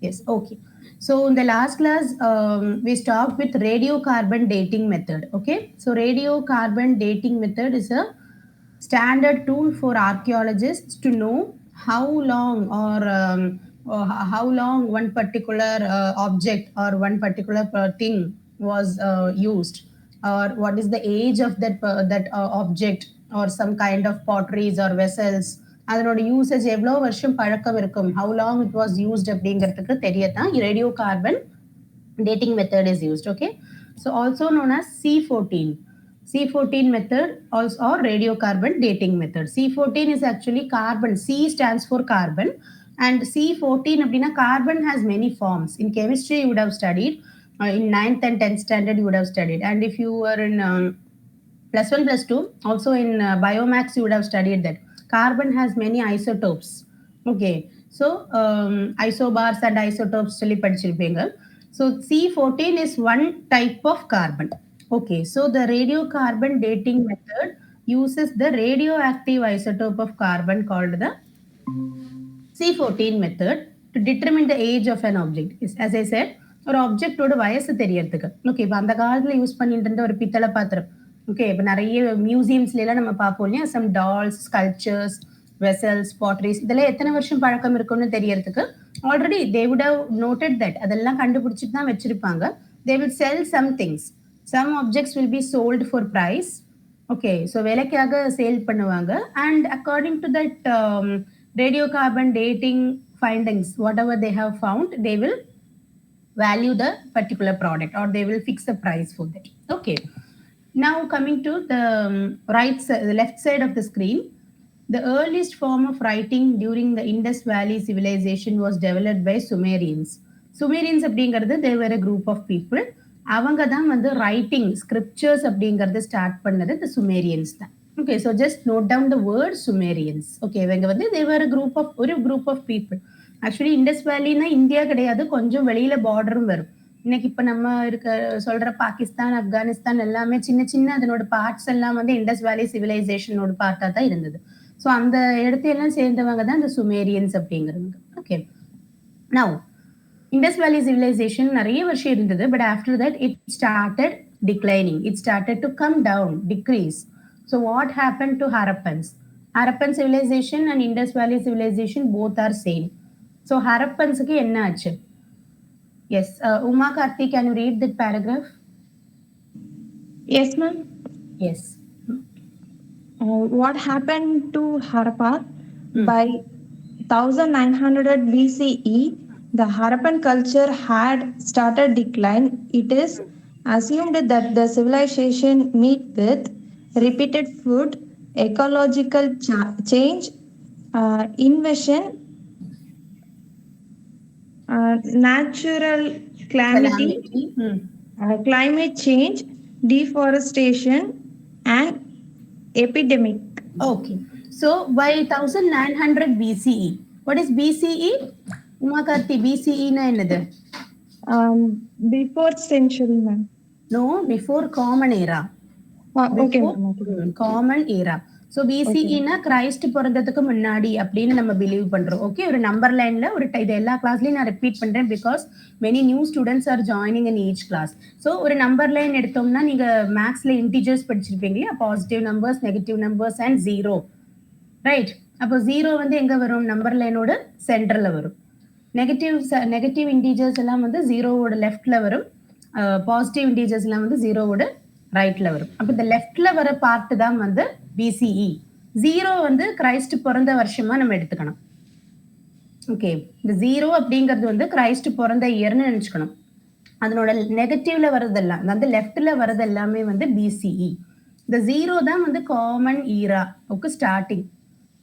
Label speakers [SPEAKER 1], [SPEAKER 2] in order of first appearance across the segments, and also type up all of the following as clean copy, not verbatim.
[SPEAKER 1] Yes, okay. So in the last class, we stopped with radiocarbon dating method. Okay, so radiocarbon dating method is a standard tool for archaeologists to know how long one particular object or one particular thing was used, or what is the age of that object, or some kind of potteries or vessels. அதனோட usage எவ்வளோ வருஷம் பழக்கம் இருக்கும், how long it was used அப்படிங்கிறதுக்கு தெரியத்தான் radio carbon dating method is used. Okay, so also known as C14 method also, or radiocarbon dating method. C14 is actually carbon. C stands for carbon, and C14 அப்படின்னா carbon has many forms. In chemistry you would have studied, in 9th and 10th standard you would have studied, and if you were in plus 1 plus 2 also in biomax you would have studied that carbon has many isotopes. Okay, so isobars and isotopes சொல்லி படிச்சிருப்பீங்க. So C14 is one type of carbon. Okay, so the radiocarbon dating method uses the radioactive isotope of carbon called the C14 method to determine the age of an object. As I said, ஒரு ஆப்ஜெக்டோட வயசு தெரியறதுக்கு. Okay, இப்போ அந்த காலத்துல use பண்ணிட்டு இருந்த ஒரு பித்தளை பாத்திரம். ஓகே, இப்போ நிறைய மியூசியம்ஸ்ல எல்லாம் நம்ம பார்ப்போம் இல்லையா, some dolls, sculptures, vessels, potteries, இதெல்லாம் எத்தனை வருஷம் பழக்கம் இருக்கும்னு தெரியறதுக்கு already they would have noted that, அதெல்லாம் கண்டுபிடிச்சிட்டு தான் வச்சிருப்பாங்க. They will sell some things, some objects will be sold for price. Okay, so விலைக்காக சேல் பண்ணுவாங்க. And according to that radiocarbon dating findings, whatever they have found, they will value the particular product, or they will fix the price for that. Okay, now coming to the the left side of the screen, the earliest form of writing during the Indus Valley civilization was developed by Sumerians. Sumerians அப்படிங்கிறது they were a group of people. அவங்க தான் வந்து writing scriptures அப்படிங்கிறத start பண்ணது the Sumerians தான். Okay, so just note down the word Sumerians. Okay, இவங்க வந்து they were a group of people. Actually Indus வேலின்னா இந்தியா கிடையாது, கொஞ்சம் வெளியில பார்டரும் வரும். இன்னைக்கு இப்போ நம்ம சொல்ற பாகிஸ்தான், ஆப்கானிஸ்தான் எல்லாமே சின்ன சின்ன அதனோட பார்ட்ஸ் எல்லாம் வந்து இண்டஸ் வேலி சிவிலைசேஷனோட பார்ட்டாக தான் இருந்தது. ஸோ அந்த இடத்தையெல்லாம் சேர்ந்தவங்க தான் இந்த சுமேரியன்ஸ் அப்படிங்கிறவங்க. Okay, now Indus valley civilisation நிறைய வருஷம் இருந்தது, but after that it started declining, it started to come down, decrease. So what happen to Harappans? Harappan civilisation and Indus valley civilisation both are same. So ஹரப்பன்ஸுக்கு என்ன ஆச்சு? Yes, Uma Karthi, can you read that paragraph?
[SPEAKER 2] Yes, ma'am.
[SPEAKER 1] Yes.
[SPEAKER 2] What happened to Harappa? By 1900 BCE, the Harappan culture had started decline. It is assumed that the civilization met with repeated food, ecological change, invasion, natural calamity, climate change, deforestation, and epidemic.
[SPEAKER 1] Okay, so by 1900 BCE, what is BCE? Uma Karthi, BCE na என்னது?
[SPEAKER 2] Before century, ma'am.
[SPEAKER 1] No, before common era.
[SPEAKER 2] Okay,
[SPEAKER 1] common era. So பிசிஇனா Christ பிறந்ததுக்கு முன்னாடி அப்படின்னு நம்ம believe பண்றோம். Okay, ஒரு number லைன்ல ஒரு இது எல்லா கிளாஸ்லயும் நான் ரிப்பீட் பண்றேன், because many new students are joining in each class. So ஒரு நம்பர் லைன் எடுத்தோம்னா நீங்க மேக்ஸ்ல இன்டிஜர்ஸ் படிச்சிருப்பீங்க இல்லையா, positive numbers, negative numbers and zero, right? அப்போ ஜீரோ வந்து எங்க வரும்? நம்பர் லைனோட சென்டர்ல வரும். நெகட்டிவ் இன்டிஜர்ஸ் எல்லாம் வந்து ஜீரோவோட லெஃப்ட்ல வரும், பாசிட்டிவ் இன்டிஜர்ஸ் எல்லாம் வந்து ஜீரோவோட ரைட்ல வரும். அப்போ இந்த லெஃப்ட்ல வர பார்ட் தான் வந்து பிசிஇ. ஜீரோ வந்து கிரைஸ்ட் பிறந்த வருஷமா நம்ம எடுத்துக்கணும். ஓகே, இந்த ஜீரோ அப்படிங்கிறது வந்து கிரைஸ்ட் பிறந்த இயர்னு நினைச்சுக்கணும். அதனோட நெகட்டிவ்ல வர்றதெல்லாம், அதாவது லெஃப்ட்ல வர்றது எல்லாமே வந்து பிசிஇ. இந்த ஜீரோ தான் வந்து காமன் ஈரா ஓகே ஸ்டார்டிங்.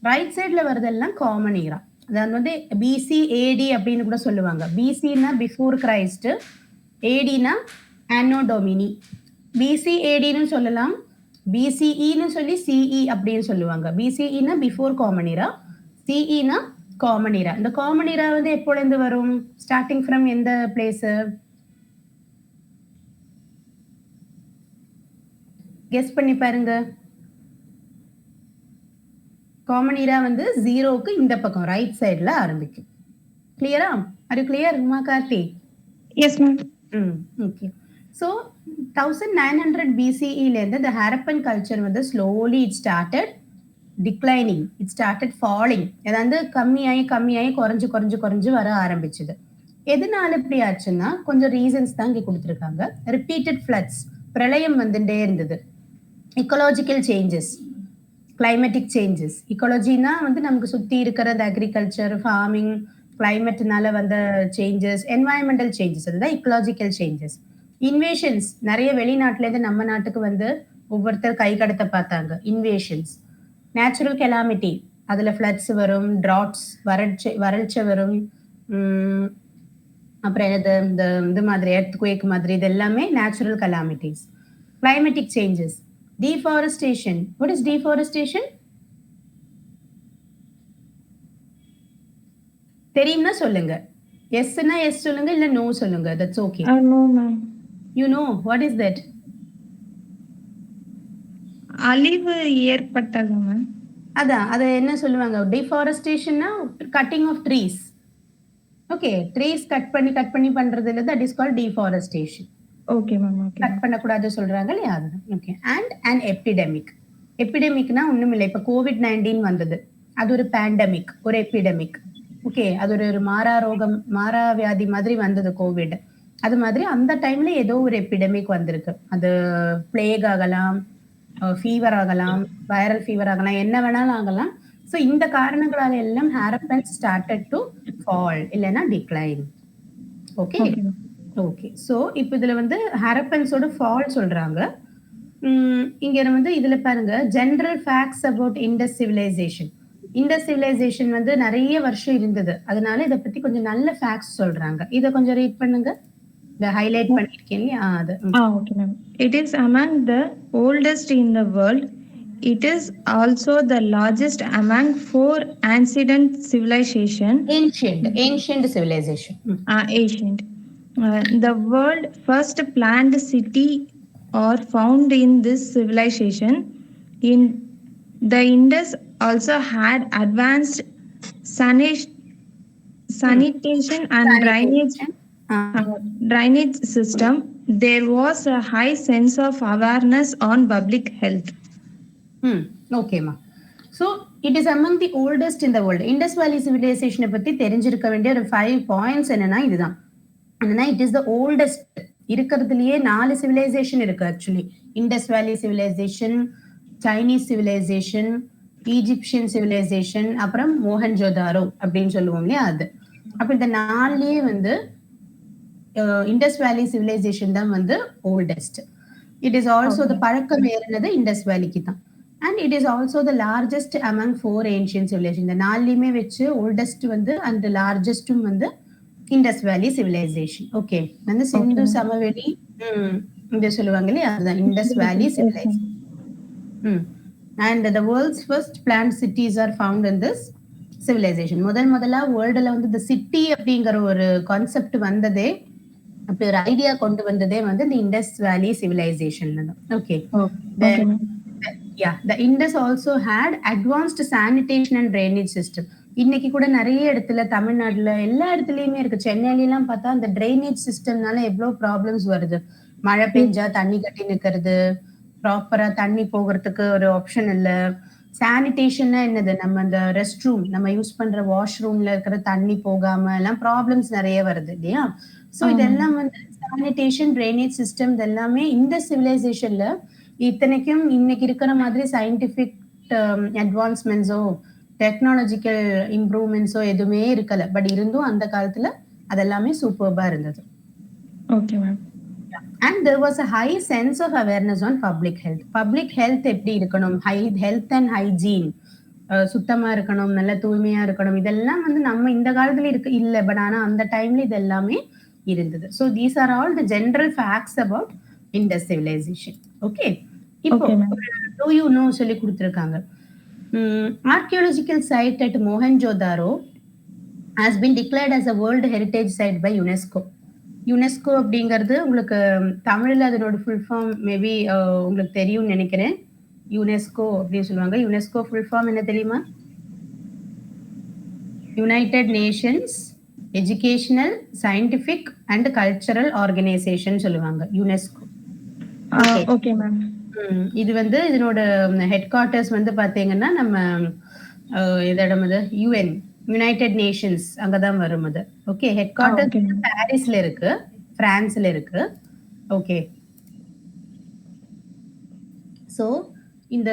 [SPEAKER 1] ரைட் சைட்ல வர்றதெல்லாம் காமன் ஈரா, அதாவது வந்து பிசிஏடி அப்படின்னு கூட சொல்லுவாங்க. பிசினா பிஃபோர் கிரைஸ்ட், ஏடினா ஆனோ டொமினி. பிசிஏடின்னு சொல்லலாம், பிசிஇன்னு சொல்லி சிஇ அப்படின்னு சொல்லுவாங்க. பிசிஇனா பிஃபோர் காமன் இரா, சிஇனா காமன் இரா. இந்த காமன் இரா வந்து எப்போலேருந்து வரும்? ஸ்டார்டிங் ஃப்ரம் எந்த பிளேஸ்? கெஸ் பண்ணி பாருங்க. காமன் இரா வந்து ஜீரோவுக்கு இந்த பக்கம் ரைட் சைட்ல ஆரம்பிக்கும். கிளியரா? Are you clear, Uma Karthi?
[SPEAKER 2] Yes, ma'am.
[SPEAKER 1] Okay. So 1900 BCE லேருந்து the Harappan culture வந்து slowly it started declining. It started falling. அதாவது கம்மியாயி குறைஞ்சு வர ஆரம்பிச்சது. எதனால இப்படி ஆச்சுன்னா கொஞ்சம் ரீசன்ஸ் தான் இங்க கொடுத்துருக்காங்க. ரிப்பீட்டட் ஃப்ளட்ஸ், பிரளயம் வந்துட்டே இருந்தது. Ecological changes, climatic changes. இக்காலஜினா வந்து நமக்கு சுத்தி இருக்கிற அக்ரிகல்ச்சர், ஃபார்மிங், கிளைமேட்னால வந்த சேஞ்சஸ், என்வாயன்மெண்டல் சேஞ்சஸ், அதுதான் இக்கலாஜிக்கல் சேஞ்சஸ். இன்வேஷன்ஸ், நிறைய வெளிநாட்டுலேருந்து நம்ம நாட்டுக்கு வந்து ஒவ்வொருத்தர் கை கடத்த பார்த்தாங்க. இன்வேஷன்ஸ். நேச்சுரல் கெலாமிட்டி, அதில் ஃப்ளட்ஸ் வரும், ட்ராட்ஸ், வறட்சி வரும். அப்புறம் இந்த மாதிரி எர்த்குவேக் மாதிரி, இது எல்லாமே natural calamities. Climatic changes. Deforestation. What is deforestation? தெரியும்னா சொல்லுங்க. எஸ்னா எஸ் சொல்லுங்க, இல்ல நோ சொல்லுங்க. That's okay.
[SPEAKER 2] No, ma'am.
[SPEAKER 1] You know what is that?
[SPEAKER 2] அழிவு ஏற்பட்டது மேம்.
[SPEAKER 1] அதான் அது என்ன சொல்லுவாங்க? டிஃபாரஸ்டேஷன்னா cutting of trees. Okay, trees cut பண்ணி பண்றது இல்ல, that is called deforestation.
[SPEAKER 2] Okay ma'am. Okay.
[SPEAKER 1] Cut பண்ணக்கூடாது சொல்றாங்க இல்லையா, அதுதான். ஓகே. And epidemic. எபிடெமிக்னா ஒண்ணும் இல்லை. இப்போ COVID-19 வந்தது, அது ஒரு பேண்டமிக், ஒரு எபிடெமிக். ஓகே, அது ஒரு மாறா வியாதி மாதிரி வந்தது கோவிட். அது மாதிரி அந்த டைம்ல ஏதோ ஒரு எபிடெமிக் வந்திருக்கு. அது பிளேக் ஆகலாம், ஃபீவர் ஆகலாம், வைரல் ஃபீவர் ஆகலாம், என்ன வேணாலும் ஆகலாம். ஸோ இந்த காரணங்களால எல்லாம் ஹாரப்பன் ஸ்டார்டட் டு ஃபால், இல்லைன்னா டிக்ளைன். Okay okay. ஸோ இப்போ இதுல வந்து ஹாரப்பன்ஸோட ஃபால் சொல்றாங்க. இங்க வந்து இதுல பாருங்க, general facts about Indus civilization. Indus civilization வந்து நிறைய வருஷம் இருந்தது, அதனால இதை பத்தி கொஞ்சம் நல்ல ஃபேக்ட்ஸ் சொல்றாங்க. இதை கொஞ்சம் ரீட் பண்ணுங்க. இதை ஹைலைட் பண்ணிருக்கேன் இல்லையா, அது.
[SPEAKER 2] Okay ma'am. It is among the oldest in the world. It is also the largest among 4 ancient civilization.
[SPEAKER 1] Ancient civilization.
[SPEAKER 2] Ancient. The world first planned city are found in this civilization. In the Indus also had advanced sanitation and drainage system. There was a high sense of awareness on public health.
[SPEAKER 1] Okay ma. So it is among the oldest in the world. Indus Valley civilization பத்தி தெரிஞ்சிருக்க வேண்டிய ஒரு 5 points என்னன்னா இதுதான். என்னன்னா, it is the oldest. இருக்கிறதுலயே 4 civilization இருக்கு actually. Indus valley civilization, Chinese civilization, Egyptian civilization, அப்புறம் மோஹன்ஜோதாரோ அப்படின்னு சொல்லுவோம் இல்லையா, அது. அப்ப இந்த 4லயே வந்து இண்டஸ் வேலி சிவிலைசேஷன் தான் வந்து oldest. It is also the பழக்கம் ஏறினது இண்டஸ் வேலிக்கு தான். And it is also the largest among 4 ancient civilization. இந்த 4லயுமே வச்சு ஓல்டஸ்ட் வந்து அண்ட் லார்ஜஸ்டும் வந்து இண்டஸ் வேலி சிவிலைசேஷன். ஓகே, வந்து சிந்து சமவெளி இங்க சொல்லுவாங்க இல்லையா, அதுதான் Indus valley civilization. And the world's first plant cities are found in this civilization. முதலா வேர்ல்டுல வந்து இந்த சிட்டி அப்படிங்கிற ஒரு கான்செப்ட் வந்ததே, அப்படி ஒரு ஐடியா கொண்டு வந்ததே வந்து இந்த இண்டஸ் வேலி சிவிலைசேஷன்ல தான். Okay. The Indus also had advanced sanitation and drainage system. இன்னைக்கு கூட நிறைய இடத்துல, தமிழ்நாட்டுல எல்லா இடத்துலயுமே இருக்கு. சென்னையிலாம் பார்த்தா அந்த டிரைனேஜ் சிஸ்டம்னால எவ்வளவு ப்ராப்ளம்ஸ் வருது. மழை பெஞ்சா தண்ணி கட்டி நிக்கிறது, ப்ராப்பரா தண்ணி போகிறதுக்கு ஒரு ஆப்ஷன் இல்ல. சானிடேஷன்னா என்னது, நம்ம அந்த ரெஸ்ட் ரூம், நம்ம யூஸ் பண்ற வாஷ்ரூம்ல இருக்கிற தண்ணி போகாம எல்லாம் ப்ராப்ளம்ஸ் நிறைய வருது இல்லையா. ஸோ இதெல்லாம் வந்து சானிடேஷன், டிரைனேஜ் சிஸ்டம், இது எல்லாமே இந்த சிவிலைசேஷன்ல, இத்தனைக்கும் இன்னைக்கு இருக்கிற மாதிரி சயின்டிபிக் அட்வான்ஸ்மெண்ட்ஸோ டெக்னாலஜிக்கல் இம்ப்ரூவ்மெண்ட்ஸோ எதுவுமே இருக்கல. பட் இருந்தும் அந்த காலத்துல அதெல்லாமே சூப்பர்பா இருந்தது.
[SPEAKER 2] Okay ma'am.
[SPEAKER 1] And there was a high sense of awareness on public health. Public health எப்படி இருக்கணும், health and hygiene, சுத்தமா இருக்கணும், நல்ல தூய்மையா இருக்கணும், இதெல்லாம் வந்து நம்ம இந்த காலத்துல இல்ல. பட் ஆனா அந்த டைம்ல இது எல்லாமே இருந்தது. So these are all the general facts about Indus civilization. Okay. இப்போ do you know சொல்லி கொடுத்திருக்காங்க. Archaeological site at Mohenjo-daro has been declared as a World Heritage Site by UNESCO. UNESCO அப்படிங்கிறது உங்களுக்கு தமிழ்ல அதனோட ஃபுல் ஃபார்ம் மேபி உங்களுக்கு தெரியும்னு நினைக்கிறேன். யுனெஸ்கோ அப்படின்னு சொல்லுவாங்க. யுனெஸ்கோ ஃபுல் ஃபார்ம் என்ன தெரியுமா? United Nations educational, scientific and cultural organisation சொல்லுவாங்க, யுனெஸ்கோ. ஓகே.
[SPEAKER 2] Okay ma'am.
[SPEAKER 1] இது வந்து இதனோட ஹெட் குவார்ட்டர்ஸ் வந்து பாத்தீங்கன்னா நம்ம எந்த இடம் அது? யுஎன், யுனைடெட் நேஷன்ஸ் அங்கதான் வரும் அது. Okay. Head quarters
[SPEAKER 2] okay ma'am.
[SPEAKER 1] பாரிஸ்ல இருக்கு, பிரான்ஸ்ல இருக்கு. ஓகே. ஸோ இந்த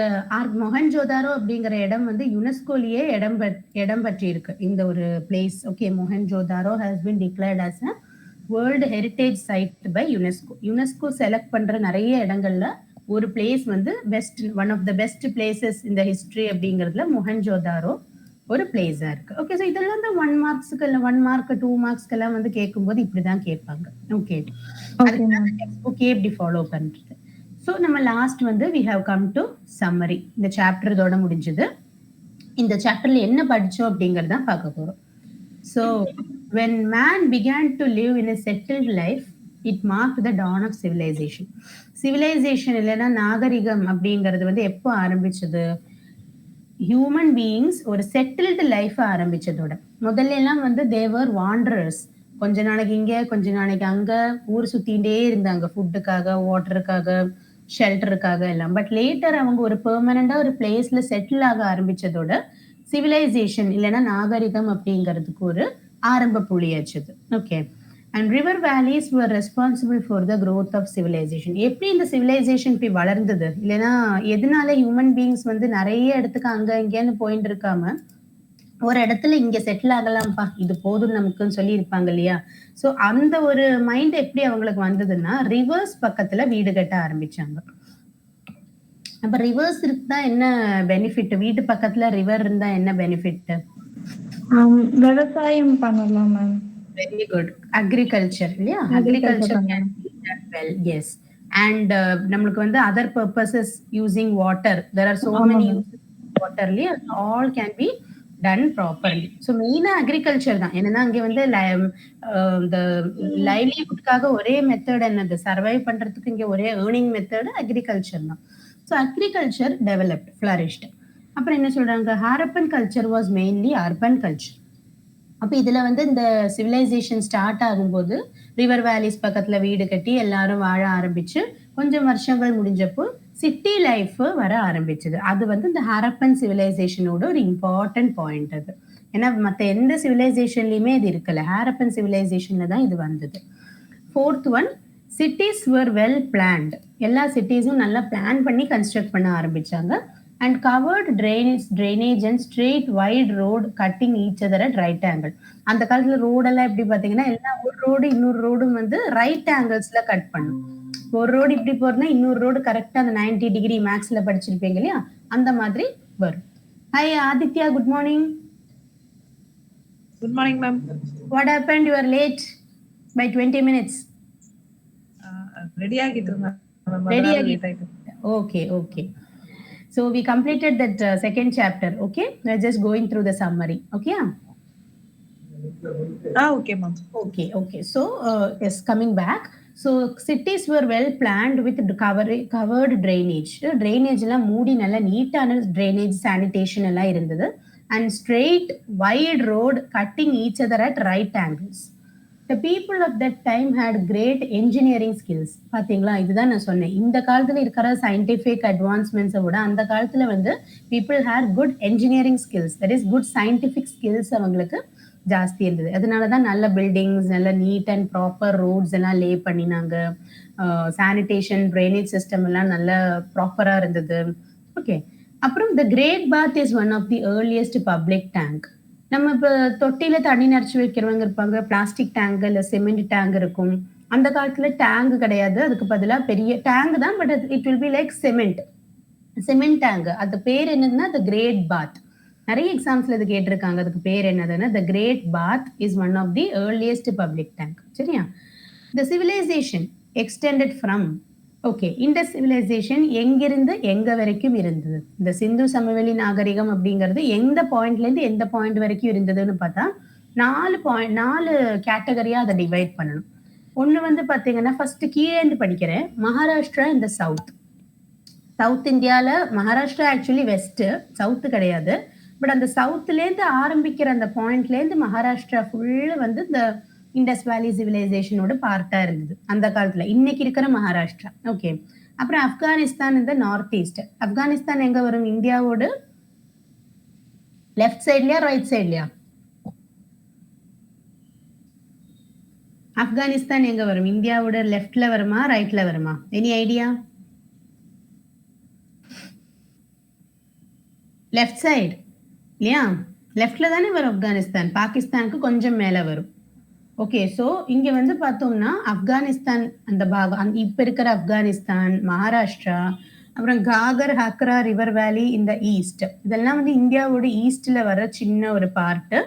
[SPEAKER 1] மொஹன்ஜோதாரோ அப்படிங்கிற இடம் வந்து யுனெஸ்கோலயே இடம் பற்றி இருக்கு இந்த ஒரு place. Okay. Mohenjodaro has been declared as a world heritage site by UNESCO. UNESCO select பண்ற நிறைய இடங்கள்ல ஒரு பிளேஸ் வந்து best, one of the best places இந்த ஹிஸ்டரி அப்படிங்கிறதுல மொஹன்ஜோதாரோ ஒரு பிளேஸா இருக்கு. ஓகே. ஸோ இதெல்லாம் தான் 1 மார்க்ஸ்க்கு இல்லை 1 மார்க் 2 மார்க்ஸ்க்கு எல்லாம் வந்து கேட்கும்போது இப்படிதான் கேட்பாங்க. ஓகே. அதுக்காக டெக்ஸ்ட் புக்கே இப்படி ஃபாலோ பண்றது. ஸோ நம்ம லாஸ்ட் வந்து we have come to summary. இந்த சாப்டர் இதோட முடிஞ்சது. இந்த சாப்டர்ல என்ன படிச்சோம் அப்படிங்கறத பார்க்க போறோம். So when man began to live in a settled life, it marked the dawn of civilization. civilization இல்லைன்னா நாகரிகம் அப்படிங்கிறது வந்து எப்போ ஆரம்பிச்சது? ஹியூமன் பீயிங்ஸ் ஒரு செட்டில்டு லைஃப் ஆரம்பிச்சதோட. முதல்ல எல்லாம் வந்து தேவர் வாண்டரர்ஸ். கொஞ்ச நாளைக்கு இங்க, கொஞ்ச நாளைக்கு அங்க ஊர் சுத்திகிட்டே இருந்தாங்க, ஃபுட்டுக்காக, வாட்டருக்காக, ஷெல்டருக்காக எல்லாம். பட் லேட்டர் அவங்க ஒரு பெர்மனண்டா ஒரு பிளேஸ்ல செட்டில் ஆக ஆரம்பிச்சதோட சிவிலைசேஷன் இல்லைன்னா நாகரிகம் அப்படிங்கிறதுக்கு ஒரு ஆரம்ப புள்ளியாச்சுது. Okay. And river valleys were responsible for the growth of civilisation. எப்படி இந்த சிவிலைசேஷன் போய் வளர்ந்தது? இல்லைன்னா எதனால ஹியூமன் பீயிங்ஸ் வந்து நிறைய இடத்துக்கு அங்க இங்கேன்னு போயிட்டு இருக்காம ஒரு இடத்துல இங்க செட்டில் ஆகலாம்ப்பா, இது போதும் நமக்குன்னு சொல்லி இருப்பாங்க இல்லையா? சோ அந்த ஒரு மைண்ட் எப்படி அவங்களுக்கு வந்ததுன்னா, ரிவர்ஸ் பக்கத்துல வீடு கட்ட ஆரம்பிச்சாங்க. அப்ப ரிவர்ஸ் இருந்தா என்ன பெனிஃபிட்? வீட்டு பக்கத்துல ரிவர் இருந்தா என்ன பெனிஃபிட்?
[SPEAKER 2] விவசாயம் பண்ணலாம் மேம்.
[SPEAKER 1] Very good. அக்ரிகல்ச்சர் இல்லையா? Agriculture can be done well. Yes. And நம்மளுக்கு வந்து other purposes using water, there are so many uses water இல்லையா? All can be done properly. So மெயினா அக்ரிகல்ச்சர் தான். என்னன்னா அங்கே வந்து இந்த லைவ்லிஹுட்காக ஒரே மெத்தட் என்னது? சர்வை பண்றதுக்கு இங்க ஒரே ஏர்னிங் மெத்தட் அக்ரிகல்ச்சர் தான். So agriculture developed, flourished. அப்புறம் என்ன சொல்றாங்க? Harappan culture was mainly urban culture. அப்ப இதுல வந்து இந்த சிவிலைசேஷன் ஸ்டார்ட் ஆகும்போது ரிவர் வேலிஸ் பக்கத்துல வீடு கட்டி எல்லாரும் வாழ ஆரம்பிச்சு கொஞ்சம் வருஷங்கள் முடிஞ்சப்போ சிட்டி லைஃப் வர ஆரம்பிச்சது. அது வந்து இந்த ஹாரப்பன் சிவிலைசேஷனோட ஒரு இம்பார்ட்டன்ட் பாயிண்ட் அது. ஏன்னா மத்த எந்த சிவிலைசேஷன்லயுமே இது இருக்கல, ஹாரப்பன் சிவிலைசேஷன்ல தான் இது வந்தது. ஃபோர்த் ஒன், சிட்டிஸ் வர் வெல் பிளான்ட். எல்லா சிட்டிஸும் நல்லா பிளான் பண்ணி கன்ஸ்ட்ரக்ட் பண்ண ஆரம்பிச்சாங்க. And covered drainage and straight wide road cutting each other at right angle. அந்த காலத்துல ரோடெல்லாம் எப்படி பாத்தீங்கன்னா எல்லாம் ஒரு ரோடு இன்னொரு ரோடும் வந்து ரைட் ஆங்கிள்ஸ்ல கட் பண்ணும். ஒரு ரோடு இப்படி போறதுனா இன்னொரு ரோடு கரெக்டா அந்த 90 டிகிரி மேக்ஸ்ல படிச்சிருப்பீங்க இல்லையா? அந்த மாதிரி வரும். Hi Aditya, good morning.
[SPEAKER 3] Good morning ma'am.
[SPEAKER 1] What happened? You are late by 20 minutes.
[SPEAKER 3] Ready ஆகிட்டு இருந்தேன்.
[SPEAKER 1] ரெடி ஆகிட்டு. Okay, okay. So we completed that second chapter. Okay, we're just going through the summary. Okay.
[SPEAKER 3] Okay ma'am.
[SPEAKER 1] Okay, okay. So yes, coming back. So cities were well planned with covered drainage. Drainage எல்லாம் மூடி நல்ல நீட்டான drainage, sanitation எல்லாம் இருந்தது. And straight wide road cutting each other at right angles. The people of that time had great engineering skills. பாத்தீங்களா? இதுதான் நான் சொன்னேன். இந்த காலத்துல இருக்கிற சயின்டிபிக் அட்வான்ஸ்மெண்ட்ஸை விட அந்த காலத்துல வந்து people had good engineering skills, that is good scientific skills அவங்களுக்கு ஜாஸ்தி இருந்தது. அதனாலதான் நல்ல பில்டிங்ஸ், நல்ல நீட் அண்ட் ப்ராப்பர் ரோட்ஸ் எல்லாம் லே பண்ணினாங்க. சானிடேஷன், ட்ரைனேஜ் சிஸ்டம் எல்லாம் நல்ல ப்ராப்பரா இருந்தது. ஓகே. அப்புறம் the great bath is one of the earliest public tank. நம்ம இப்போ தொட்டியில தண்ணி நிறச்சி வைக்கிறவங்க இருப்பாங்க, பிளாஸ்டிக் டேங்க் இல்ல சிமெண்ட் டேங்க் இருக்கும். அந்த காலத்துல டேங்க் கிடையாது, அதுக்கு பதிலா பெரிய டேங்க் தான், but it will be like cement tank. அது பேர் என்னதுன்னா த கிரேட் பாத். நிறைய எக்ஸாம்ஸ்ல இது கேட்டிருக்காங்க. அதுக்கு பேர் என்னதுன்னா the great bath is one of the earliest public tank. சரியா? The civilisation extended from. Okay. இந்த சிவிலைசேஷன் எங்கிருந்து எங்க வரைக்கும் இருந்தது? இந்த சிந்து சமவெளி நாகரிகம் அப்படிங்கிறது எந்த பாயிண்ட்ல இருந்து எந்த பாயிண்ட் வரைக்கும் இருந்ததுன்னு பார்த்தா 4 கேட்டகரியா அதை டிவைட் பண்ணணும். ஒண்ணு வந்து பாத்தீங்கன்னா ஃபர்ஸ்ட் கீழே இருந்து படிக்கிறேன். மகாராஷ்டிரா இந்த சவுத் இந்தியால மகாராஷ்டிரா ஆக்சுவலி வெஸ்ட், சவுத் கிடையாது. பட் அந்த சவுத்துலேருந்து ஆரம்பிக்கிற அந்த பாயிண்ட்லேருந்து மகாராஷ்டிரா ஃபுல்லு வந்து இந்த இண்டஸ் வேலி சிவிலைசேஷனோட பார்ட்டாக இருந்தது அந்த காலத்தில், இன்னைக்கு இருக்கிற மகாராஷ்டிரா. ஓகே, அப்புறம் ஆப்கானிஸ்தான் இந்த நார்த் ஈஸ்ட். ஆப்கானிஸ்தான் எங்கே வரும்? இந்தியாவோட லெஃப்ட் சைட்லையா ரைட் சைட்லையா? ஆப்கானிஸ்தான் எங்க வரும்? இந்தியாவோட லெஃப்ட்ல வருமா ரைட்ல வருமா? Any idea? லெஃப்ட் சைடு இல்லையா? லெஃப்ட்ல தானே வரும் ஆப்கானிஸ்தான். பாகிஸ்தானுக்கு கொஞ்சம் மேல வரும். ஓகே, ஸோ இங்க வந்து பார்த்தோம்னா ஆப்கானிஸ்தான் அந்த பாகம், இப்ப இருக்கிற ஆப்கானிஸ்தான், மகாராஷ்டிரா, அப்புறம் காகர் ஹக்ரா ரிவர் வேலி இந்த ஈஸ்ட், இதெல்லாம் வந்து இந்தியாவோட ஈஸ்ட்ல வர சின்ன ஒரு பார்ட்டு.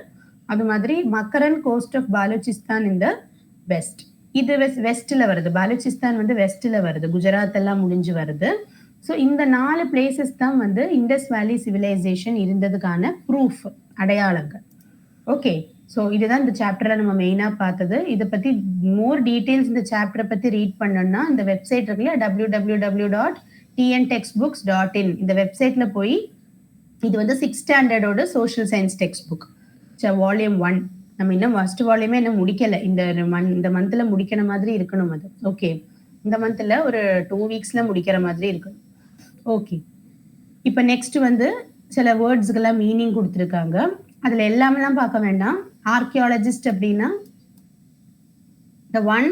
[SPEAKER 1] அது மாதிரி மக்கரன் கோஸ்ட் ஆஃப் பாலூச்சிஸ்தான் இந்த வெஸ்ட், இது வெஸ்ட்ல வருது. பாலூச்சிஸ்தான் வந்து வெஸ்ட்ல வருது, குஜராத் எல்லாம் முடிஞ்சு வருது. ஸோ இந்த 4 பிளேசஸ் தான் வந்து இண்டஸ் வேலி சிவிலைசேஷன் இருந்ததுக்கான ப்ரூஃப், அடையாளங்கள். ஓகே, ஸோ இதுதான் இந்த சாப்டர்ல நம்ம மெயினா பார்த்தது. இதை பத்தி மோர் டீடைல்ஸ் இந்த சாப்டரை பத்தி ரீட் பண்ணணும்னா இந்த வெப்சைட் இருக்குல்ல, www.tntextbooks.in, இந்த வெப்சைட்ல போய் இது வந்து 6th ஸ்டாண்டர்டோட social science text book, volume 1. நம்ம இன்னும் ஃபர்ஸ்ட் வால்யூமே இன்னும் முடிக்கல, இந்த மந்த்ல முடிக்கிற மாதிரி இருக்கணும் அது. ஓகே, இந்த மந்த்ல ஒரு 2 வீக்ஸ்ல முடிக்கிற மாதிரி இருக்கணும். ஓகே, இப்போ நெக்ஸ்ட் வந்து சில வேர்ட்ஸ்க்கெல்லாம் மீனிங் கொடுத்துருக்காங்க. அதுல எல்லாமெல்லாம் பார்க்க வேண்டாம். ஆர்கியாலஜிஸ்ட் அப்படின்னா the one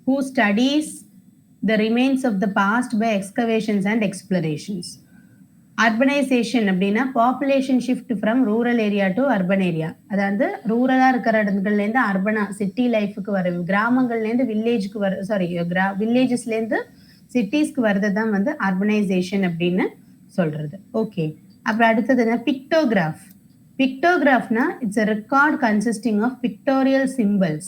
[SPEAKER 1] who studies the remains of the past by excavations and explorations. Urbanisation அப்படின்னா population shift from rural area to urban area. அதாவது ரூரலாக இருக்கிற இடங்கள்லேருந்து அர்பனா சிட்டி லைஃபுக்கு வர, கிராமங்கள்லேருந்து வில்லேஜுக்கு வர, சாரி வில்லேஜஸ்லேருந்து சிட்டிஸ்க்கு வர்றது தான் வந்து அர்பனைசேஷன் அப்படின்னு சொல்றது. ஓகே, அப்புறம் அடுத்தது என்ன? பிக்டோகிராஃப். பிக்டோகிராஃப்னா it's a record consisting of pictorial symbols.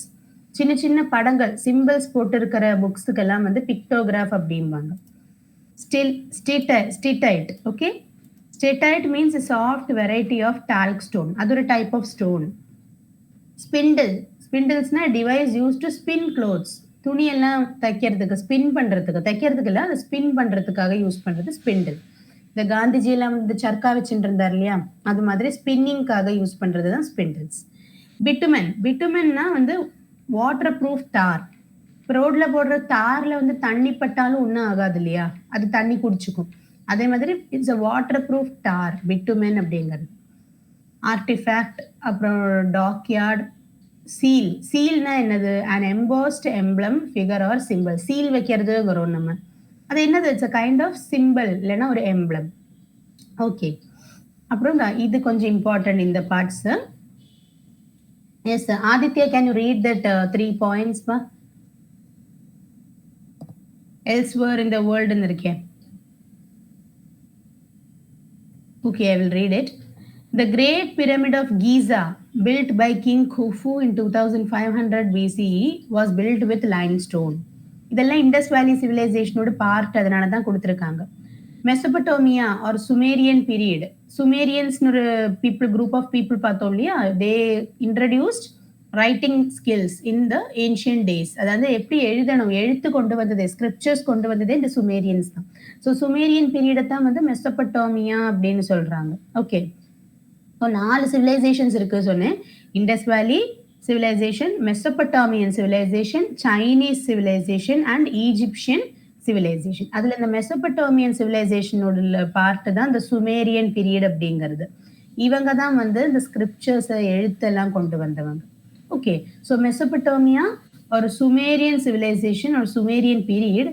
[SPEAKER 1] சின்ன சின்ன படங்கள், சிம்பிள்ஸ் போட்டு இருக்கிற புக்ஸுக்கெல்லாம் வந்து பிக்டோகிராஃப் அப்படிம்பாங்க. Steatite. Okay, steatite means a soft variety of talc stone. அது ஒரு type of stone. Spindlesனா device used to spin clothes. துணி எல்லாம் தைக்கிறதுக்கு, ஸ்பின் பண்றதுக்கு, தைக்கிறதுக்கு இல்லை, அதை ஸ்பின் பண்றதுக்காக யூஸ் பண்றது ஸ்பிண்டில். இந்த காந்திஜி எல்லாம் இந்த சர்க்கா வச்சுட்டு இருந்தார் இல்லையா, அது மாதிரி ஸ்பின்னிங்காக யூஸ் பண்றது தான் ஸ்பிண்டில்ஸ். பிட்டுமென்னா வந்து வாட்டர் ப்ரூஃப் தார். இப்போ ரோட்ல போடுற தார்ல வந்து தண்ணி பட்டாலும் ஒன்றும் ஆகாது இல்லையா, அது தண்ணி குடிச்சுக்கும். அதே மாதிரி இட்ஸ் அ வாட்டர் ப்ரூஃப் தார் பிட்டுமென் அப்படிங்கிறது. ஆர்டிஃபேக்ட், அப்புறம் டாக்யார்ட். சீல்னா என்னது? an embossed emblem, figure or symbol. Seal வைக்கிறதுங்கிறோம் நம்ம, அது என்னது? It's a kind of symbol, இல்லைன்னா ஒரு எம்ப்ளம். ஓகே, அப்புறம் இது கொஞ்சம் இம்பார்ட்டன்ட் இந்த parts. Yes Aditya, can you read that 3 points? Elsewhere in the world ன்னு இருக்கேன். Okay, I will read it. The Great Pyramid of Giza, built by King Khufu in 2500 BCE, was built with limestone. இதெல்லாம் Indus valley சிவிலைசேஷனோட part, அதனால தான் கொடுத்துருக்காங்க. Mesopotamia or Sumerian period. சுமேரியன்ஸ்னு ஒரு group of people பார்த்தோம் இல்லையா, they introduced writing skills in the ancient days. அதாவது எப்படி எழுதணும், எழுத்து கொண்டு வந்தது, ஸ்கிரிப்சர்ஸ் கொண்டு வந்ததே இந்த சுமேரியன்ஸ் தான். ஸோ சுமேரியன் பீரியடை தான் வந்து மெசபடோமியா அப்படின்னு சொல்றாங்க. ஓகே, ஸோ 4 சிவிலைசேஷன்ஸ் இருக்கு சொன்னேன். இண்டஸ் வேலி civilization, Mesopotamian civilization, Chinese civilization and Egyptian civilization. அதுல இந்த மெசோபட்டோமியன் சிவிலைசேஷனோட பார்ட் தான் இந்த சுமேரியன் பீரியட் அப்படிங்கிறது. இவங்க தான் வந்து இந்த ஸ்கிரிப்சர்ஸை, எழுத்தெல்லாம் கொண்டு வந்தவங்க. ஓகே, ஸோ மெசோபட்டோமியா ஒரு சுமேரியன் சிவிலைசேஷன் ஒரு Sumerian period.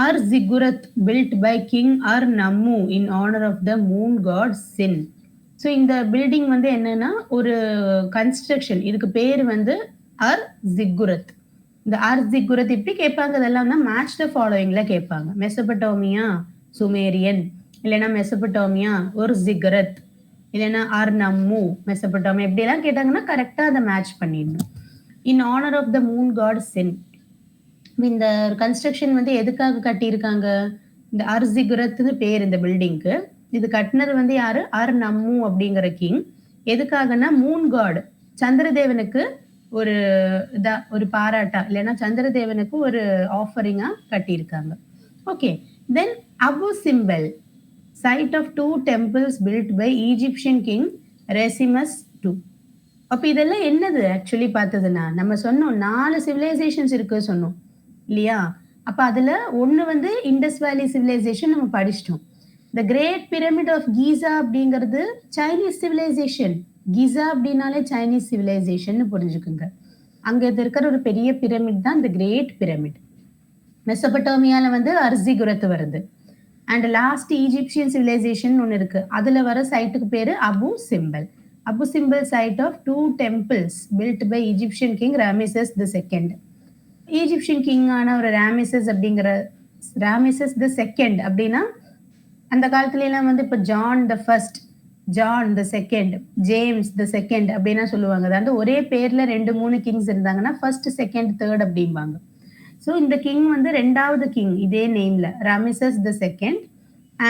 [SPEAKER 1] Ur Ziggurat built by King Ur Nammu in honor of the moon god Sin. So இந்த பில்டிங் வந்து என்னன்னா ஒரு கன்ஸ்ட்ரக்ஷன், இதுக்கு பேர் வந்து அர் ஜிக்குரத். இந்த அர் ஜிக்குரத் எப்படி கேட்பாங்க, இதெல்லாம் தான் மேட்ச் த ஃபாலோயிங்ல கேட்பாங்க. மெசபட்டோமியா சுமேரியன், இல்லைன்னா மெசபட்டோமியா ஒரு ஜிக்குரத், இல்லைன்னா அர் நம்மு மெசபட்டோமியா, எப்படியெல்லாம் கேட்டாங்கன்னா கரெக்டாக அதை மேட்ச் பண்ணிடணும். In honour of the moon god Sin. இந்த கன்ஸ்ட்ரக்ஷன் வந்து எதுக்காக கட்டியிருக்காங்க? இந்த அர் ஜிக்குரத்னு பேர் இந்த பில்டிங்க்கு. இது கட்டினது வந்து யாரு? அர் நம்மு அப்படிங்கிற கிங். எதுக்காகனா மூன் காட், சந்திரதேவனுக்கு ஒரு பாராட்டா, இல்லைன்னா சந்திரதேவனுக்கு ஒரு ஆஃபரிங்கா கட்டியிருக்காங்க. Okay, then Abu symbol. site of 2 temples built by Egyptian king Resimus II. அப்ப இதெல்லாம் என்னது ஆக்சுவலி பார்த்ததுன்னா நம்ம சொன்னோம் 4 சிவிலைசேஷன்ஸ் இருக்கு சொன்னோம் இல்லையா? அப்ப அதுல ஒண்ணு வந்து இண்டஸ் வேலி சிவிலைசேஷன் நம்ம படிச்சிட்டோம். த கிரேட் பிரமிட் ஆஃப் கீசா அப்படிங்கிறது சைனீஸ் சிவிலைசேஷன். கீசா அப்படின்னாலே சைனீஸ் சிவிலைசேஷன் புரிஞ்சுக்குங்க. அங்க இருக்கிற ஒரு பெரிய பிரமிட் தான் இந்த கிரேட் பிரமிட். மெசபடோமியால வந்து அர்சிகுரத் வருது. அண்ட் லாஸ்ட் ஈஜிப்சியன் சிவிலைசேஷன் ஒன்று இருக்கு. அதுல வர சைட்டுக்கு பேரு Abu Simbel. Abu Simbel site of 2 temples built by Egyptian king Ramesses the second. Egyptian கிங்கான ஒரு ராமேசஸ் தி செகண்ட் அப்படின்னா அந்த காலத்துல எல்லாம் வந்து இப்ப John the first, John the second, James the second அப்படின்னா சொல்லுவாங்க. அதாவது ஒரே பேர்ல 2-3 கிங்ஸ் இருந்தாங்கன்னா ஃபர்ஸ்ட், செகண்ட், தேர்ட் அப்படிம்பாங்க. ஸோ இந்த கிங் வந்து 2வது கிங் இதே நேம்ல ராமேசஸ் த செகண்ட்.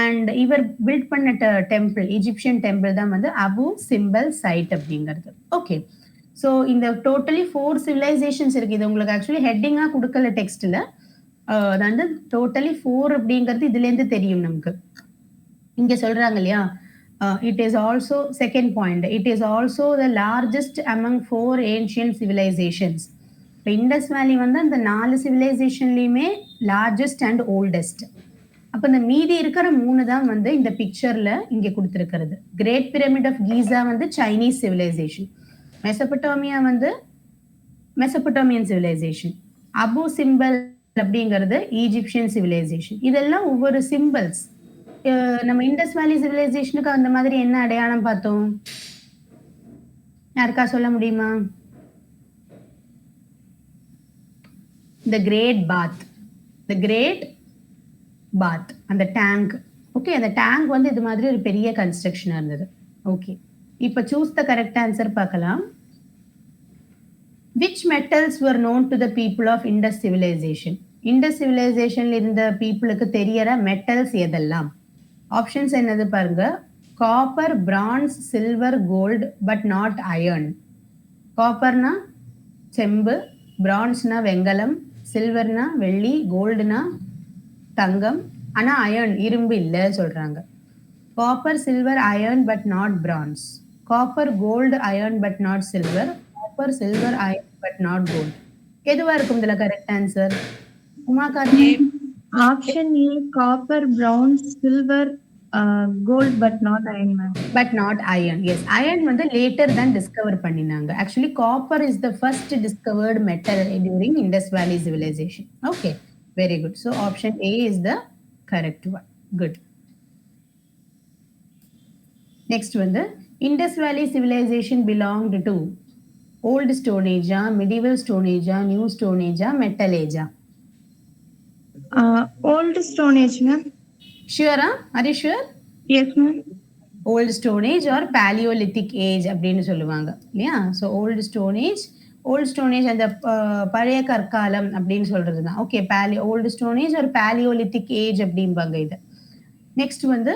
[SPEAKER 1] அண்ட் இவர் பில்ட் பண்ண டெம்பிள், ஈஜிப்சியன் டெம்பிள் தான் வந்து அபு சிம்பல் சைட் அப்படிங்கிறது. ஓகே, ஸோ இந்த டோட்டலி 4 சிவிலைசேஷன்ஸ் இருக்கு. இது உங்களுக்கு ஆக்சுவலி ஹெட்டிங்கா கொடுக்கல டெக்ஸ்ட்ல. அது வந்து டோட்டலி 4 அப்படிங்கிறது இதுல இருந்து தெரியும் நமக்கு. இங்க சொல்றாங்க இல்லையா, it is also second point, it is also the largest among 4 ancient civilizations. இப்போ இண்டஸ் வேலி வந்து அந்த 4 சிவிலைசேஷன்லயுமே லார்ஜஸ்ட் அண்ட் ஓல்டஸ்ட். அப்ப இந்த மீதி இருக்கிற 3 தான் வந்து இந்த பிக்சர்ல இங்க கொடுத்திருக்கிறது. கிரேட் பிரமிட் ஆஃப் கீசா வந்து சைனீஸ் சிவிலைசேஷன், மெசபடோமியா வந்து மெசபடோமியன் சிவிலைசேஷன், அபு சிம்பல் அப்படிங்கிறது ஈஜிப்சியன் சிவிலைசேஷன். இதெல்லாம் ஒவ்வொரு சிம்பிள்ஸ். நம்ம இண்டஸ் வேலி சிவிலைசேஷனுக்கு அந்த மாதிரி என்ன அடையாளம் பார்த்தோம்? யாருக்கா சொல்ல முடியுமா? the great bath, the great bath, அந்த டேங்க். ஓகே, அந்த டேங்க் வந்து இது மாதிரி ஒரு பெரிய கன்ஸ்ட்ரக்ஷனா இருந்தது. ஓகே, இப்ப சூஸ் த கரெக்ட் ஆன்சர் பார்க்கலாம். which metals were known to the people of Indus civilization? Indus civilization இருந்த பீப்புளுக்கு தெரியற மெட்டல்ஸ் எதெல்லாம்? ஆப்ஷன்ஸ் என்னது பாருங்க. Copper, bronze, silver, gold, but not iron. காப்பர்னா செம்பு, பிரான்ஸ்னா வெங்கலம், சில்வர்னா வெள்ளி, கோல்டுனா தங்கம், ஆனா அயர்ன் இரும்பு இல்ல சொல்றாங்க. Copper, silver, iron but not bronze. Copper, gold, iron but not silver. Copper, silver, iron but not gold. எதுவா இருக்கும் இதுல correct answer? Umakanthi.
[SPEAKER 2] Option A copper, bronze, silver, gold but not iron ma'am.
[SPEAKER 1] But not iron. Yes, iron வந்து later தான் discover பண்ணினாங்க. Actually copper is the first discovered metal during Indus valley civilisation. Okay, very good. So option A is the correct one. Good. Next வந்து Indus valley civilisation belonged to old stone ஏஜா, medieval stone ஏஜா, new stone ஏஜா, metal ஏஜா?
[SPEAKER 2] Old stone age ma'am.
[SPEAKER 1] ஷியூரா? Are you sure?
[SPEAKER 2] Yes ma'am.
[SPEAKER 1] Old stone age or palaeolithic age அப்படின்னு சொல்லுவாங்க இல்லையா? So old stone age அந்த பழைய கற்காலம் அப்படின்னு சொல்றது தான். ஓகே, ஓல்டு ஸ்டோன் ஏஜ் ஒரு பேலியோலித்திக் ஏஜ் அப்படிம்பாங்க இது. நெக்ஸ்ட் வந்து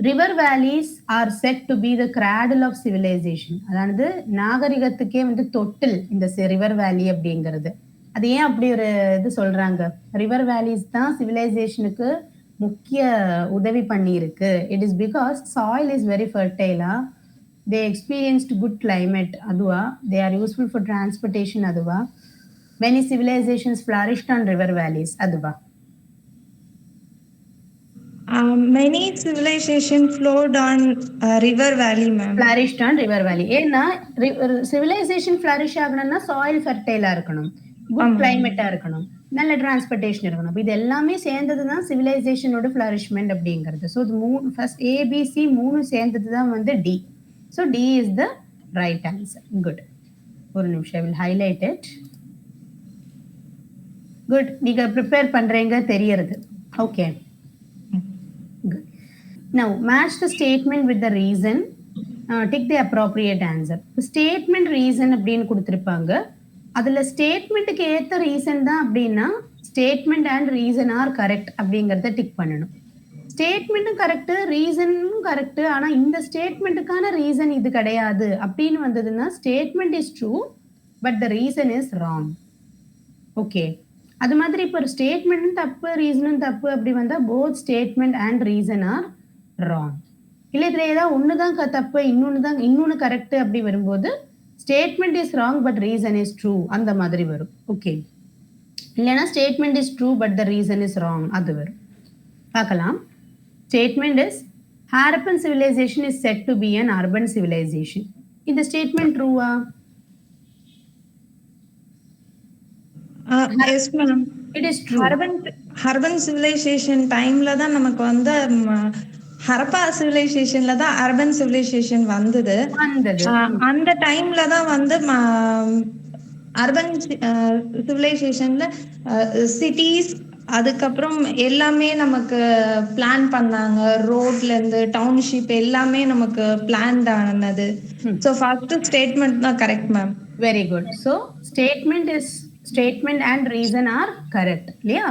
[SPEAKER 1] river valleys are said to be the cradle of civilization. அதாவது நாகரிகத்துக்கே வந்து தொட்டில் இந்த ரிவர் வேலி அப்படிங்கிறது. அது ஏன் அப்படி ஒரு இது சொல்றாங்க? ரிவர் வேலிஸ் தான் சிவிலைசேஷனுக்கு முக்கிய உதவி பண்ணி இருக்கு. It is because soil is very ஃபர்டைலா, தே எக்ஸ்பீரியன்ஸ்ட் குட் கிளைமேட் அதுவா, they are useful for transportation அதுவா, many civilisations flourished on river valleys அதுவா?
[SPEAKER 2] Many civilization flowed on river valley ma'am.
[SPEAKER 1] Flourished on river valley. ஏன்னா civilisation flourish ஆகணும்னா soil ஃபர்டைலா இருக்கணும், good கிளைமேட்டா இருக்கணும், நல்ல transportation இருக்கணும். இது எல்லாமே சேர்ந்தது தான் சிவிலைசேஷனோட ஃபிளரிஷ்மெண்ட் அப்படிங்கிறது. ஸோ இது ஃபர்ஸ்ட் ஏபிசி 3 சேர்ந்தது தான் வந்து D. So D is the right answer. Good. ஒரு நிமிஷம், வில் ஹைலைட் இட். குட், நீங்க ப்ரிப்பேர் பண்றீங்க தெரியறது. Okay, good. Now match the statement with the reason. Take the appropriate answer. Statement reason அப்படின்னு கொடுத்திருப்பாங்க. அதுல ஸ்டேட்மெண்ட்டுக்கு ஏத்த ரீசன் தான் அப்படின்னா statement and reason are correct அப்படிங்கறத டிக் பண்ணணும். ஸ்டேட்மெண்ட்டும் கரெக்ட், ரீசனும் கரெக்ட், ஆனா இந்த ஸ்டேட்மெண்ட்டுக்கான ரீசன் இது கிடையாது அப்படின்னு வந்ததுன்னா statement is true but the reason is wrong. Okay, அது மாதிரி இப்போ ஒரு ஸ்டேட்மெண்ட்டும் தப்பு ரீசனும் தப்பு அப்படி வந்தா both statement and reason are wrong. இல்லை இதில் ஏதாவது ஒன்று தான் தப்பு இன்னொன்று கரெக்ட் அப்படி வரும்போது statement is wrong but reason is true அந்த மாதிரி வரும். ஓகே, இல்லைன்னா statement is true but the reason is wrong அது வரும். பார்க்கலாம். Statement is Harappan civilisation is said to be an urban civilisation. இந்த ஸ்டேட்மெண்ட் ட்ரூவா?
[SPEAKER 2] Yes ma'am,
[SPEAKER 1] it is true.
[SPEAKER 2] Urban civilisation டைம்ல தான் நமக்கு வந்து ஹரப்பா சிவிலைசேஷன்ல தான் அர்பன் சிவிலைசேஷன் வந்தது. அந்த டைம்ல தான் வந்து அர்பன் சிவிலைசேஷன்ல சிட்டிஸ் அதுக்கப்புறம் எல்லாமே நமக்கு பிளான் பண்ணாங்க. ரோட்ல இருந்து டவுன்ஷிப் எல்லாமே நமக்கு பிளான் ஆனது. ஸோ ஃபர்ஸ்ட் ஸ்டேட்மெண்ட் தான் correct ma'am.
[SPEAKER 1] Very good. So statement and reason are correct இல்லையா?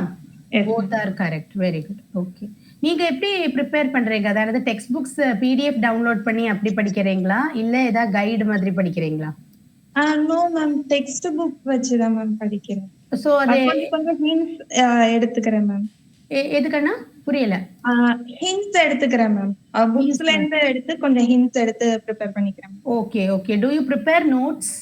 [SPEAKER 1] Both are correct. Very good. Okay, நீங்க எப்படி ப்ரிப்பேர் பண்றீங்க? அதாவது டெக்ஸ்ட் புக்ஸ் பிடிஎஃப் டவுன்லோட் பண்ணி அப்படி படிக்கிறீங்களா இல்ல ஏதாவது கைடு மாதிரி படிக்கிறீங்களா?
[SPEAKER 2] நோ மேம், டெக்ஸ்ட் புக் வச்சு தான் மேம் படிக்கிறேன்.
[SPEAKER 1] சோ அது
[SPEAKER 2] கொஞ்சம் ஹிண்ட்ஸ் எடுத்துக்கிறேன் மேம்.
[SPEAKER 1] எதுக்குன்னா புரியல.
[SPEAKER 2] ஹிண்ட்ஸ் எடுத்துக்கிறேன் மேம். புக்ஸ்ல இருந்து எடுத்து கொஞ்சம் ஹிண்ட்ஸ் எடுத்து ப்ரிப்பேர் பண்ணிக்கிறேன்.
[SPEAKER 1] Okay okay. Do you prepare notes?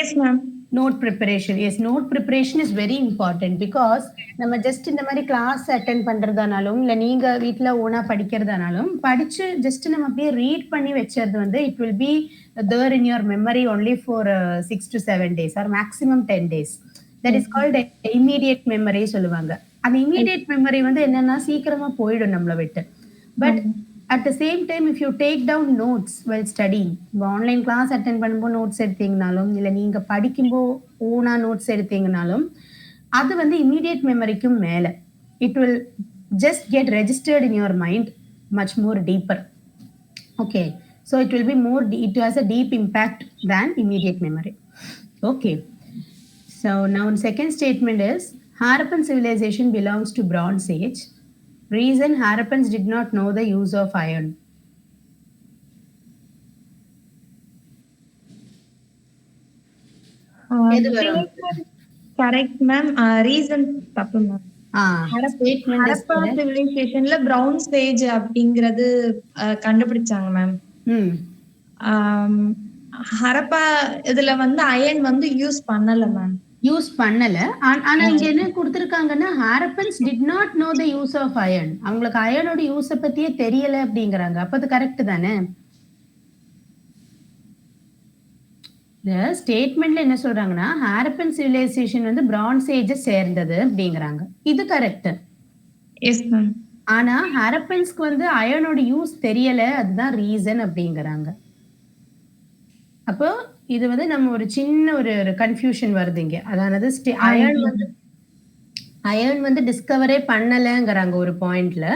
[SPEAKER 2] Yes ma'am.
[SPEAKER 1] Note preparation, yes, note preparation is very important. Because நம்ம ஜஸ்ட் இந்த மாதிரி கிளாஸ் அட்டென்ட் பண்றதானாலும் இல்லை நீங்க வீட்டில் ஓனா படிக்கிறதானாலும் படிச்சு ஜஸ்ட் நம்ம அப்படியே ரீட் பண்ணி வச்சது வந்து it will be there in your memory only for 6 to 7 days or maximum 10 days. That is called immediate memory சொல்லுவாங்க. அந்த இமீடியட் மெமரி வந்து என்னன்னா சீக்கிரமா போயிடும் நம்மளை விட்டு. But at the same time if you take down notes well studying, இப்போ online class attend பண்ணும்போது நோட்ஸ் எடுத்தீங்கனாலும் இல்லை நீங்க படிக்கும்போது ஓனா நோட்ஸ் எடுத்தீங்கனாலும் அது வந்து இமீடியட் மெமரிக்கும் மேலே it will just get registered in your mind much more deeper. Okay, so it will be more, it has a deep impact than immediate memory. Okay, so now second statement is Harappan civilization belongs to Bronze Age. Reason, Harappans did not know the use of iron.
[SPEAKER 2] Correct ma'am. Reason தப்பு ma'am. Harappa சிவிலைசேஷன்ல browns age அப்படிங்கறது கண்டுபிடிச்சாங்க ma'am. Harappa இதுல வந்து iron வந்து use பண்ணல ma'am.
[SPEAKER 1] Use பண்ணல. ஆனா இங்க என்ன கொடுத்திருக்காங்கன்னா Harappans did not know the use of iron. அவங்களுக்கு அயனோட யூஸ பத்தியே தெரியல அப்படிங்கறாங்க. அப்ப அது கரெக்ட் தானே? ஸ்டேட்மெண்ட்ல என்ன சொல்றாங்கன்னா ஹாரப்பன் சிவிலைசேஷன் வந்து பிரான்ஸ் ஏஜ் சேர்ந்தது அப்படிங்கறாங்க. இது கரெக்ட்.
[SPEAKER 2] Yes ma'am.
[SPEAKER 1] ஆனா ஹாரப்பன்ஸ்க்கு வந்து அயனோட யூஸ் தெரியல, அதுதான் ரீசன் அப்படிங்கறாங்க. அப்போ இது வந்து நம்ம ஒரு சின்ன ஒரு கன்ஃபியூஷன் வருது இங்க. அதாவது அயன் வந்து டிஸ்கவரே பண்ணலங்கிறாங்க ஒரு பாயிண்ட்ல,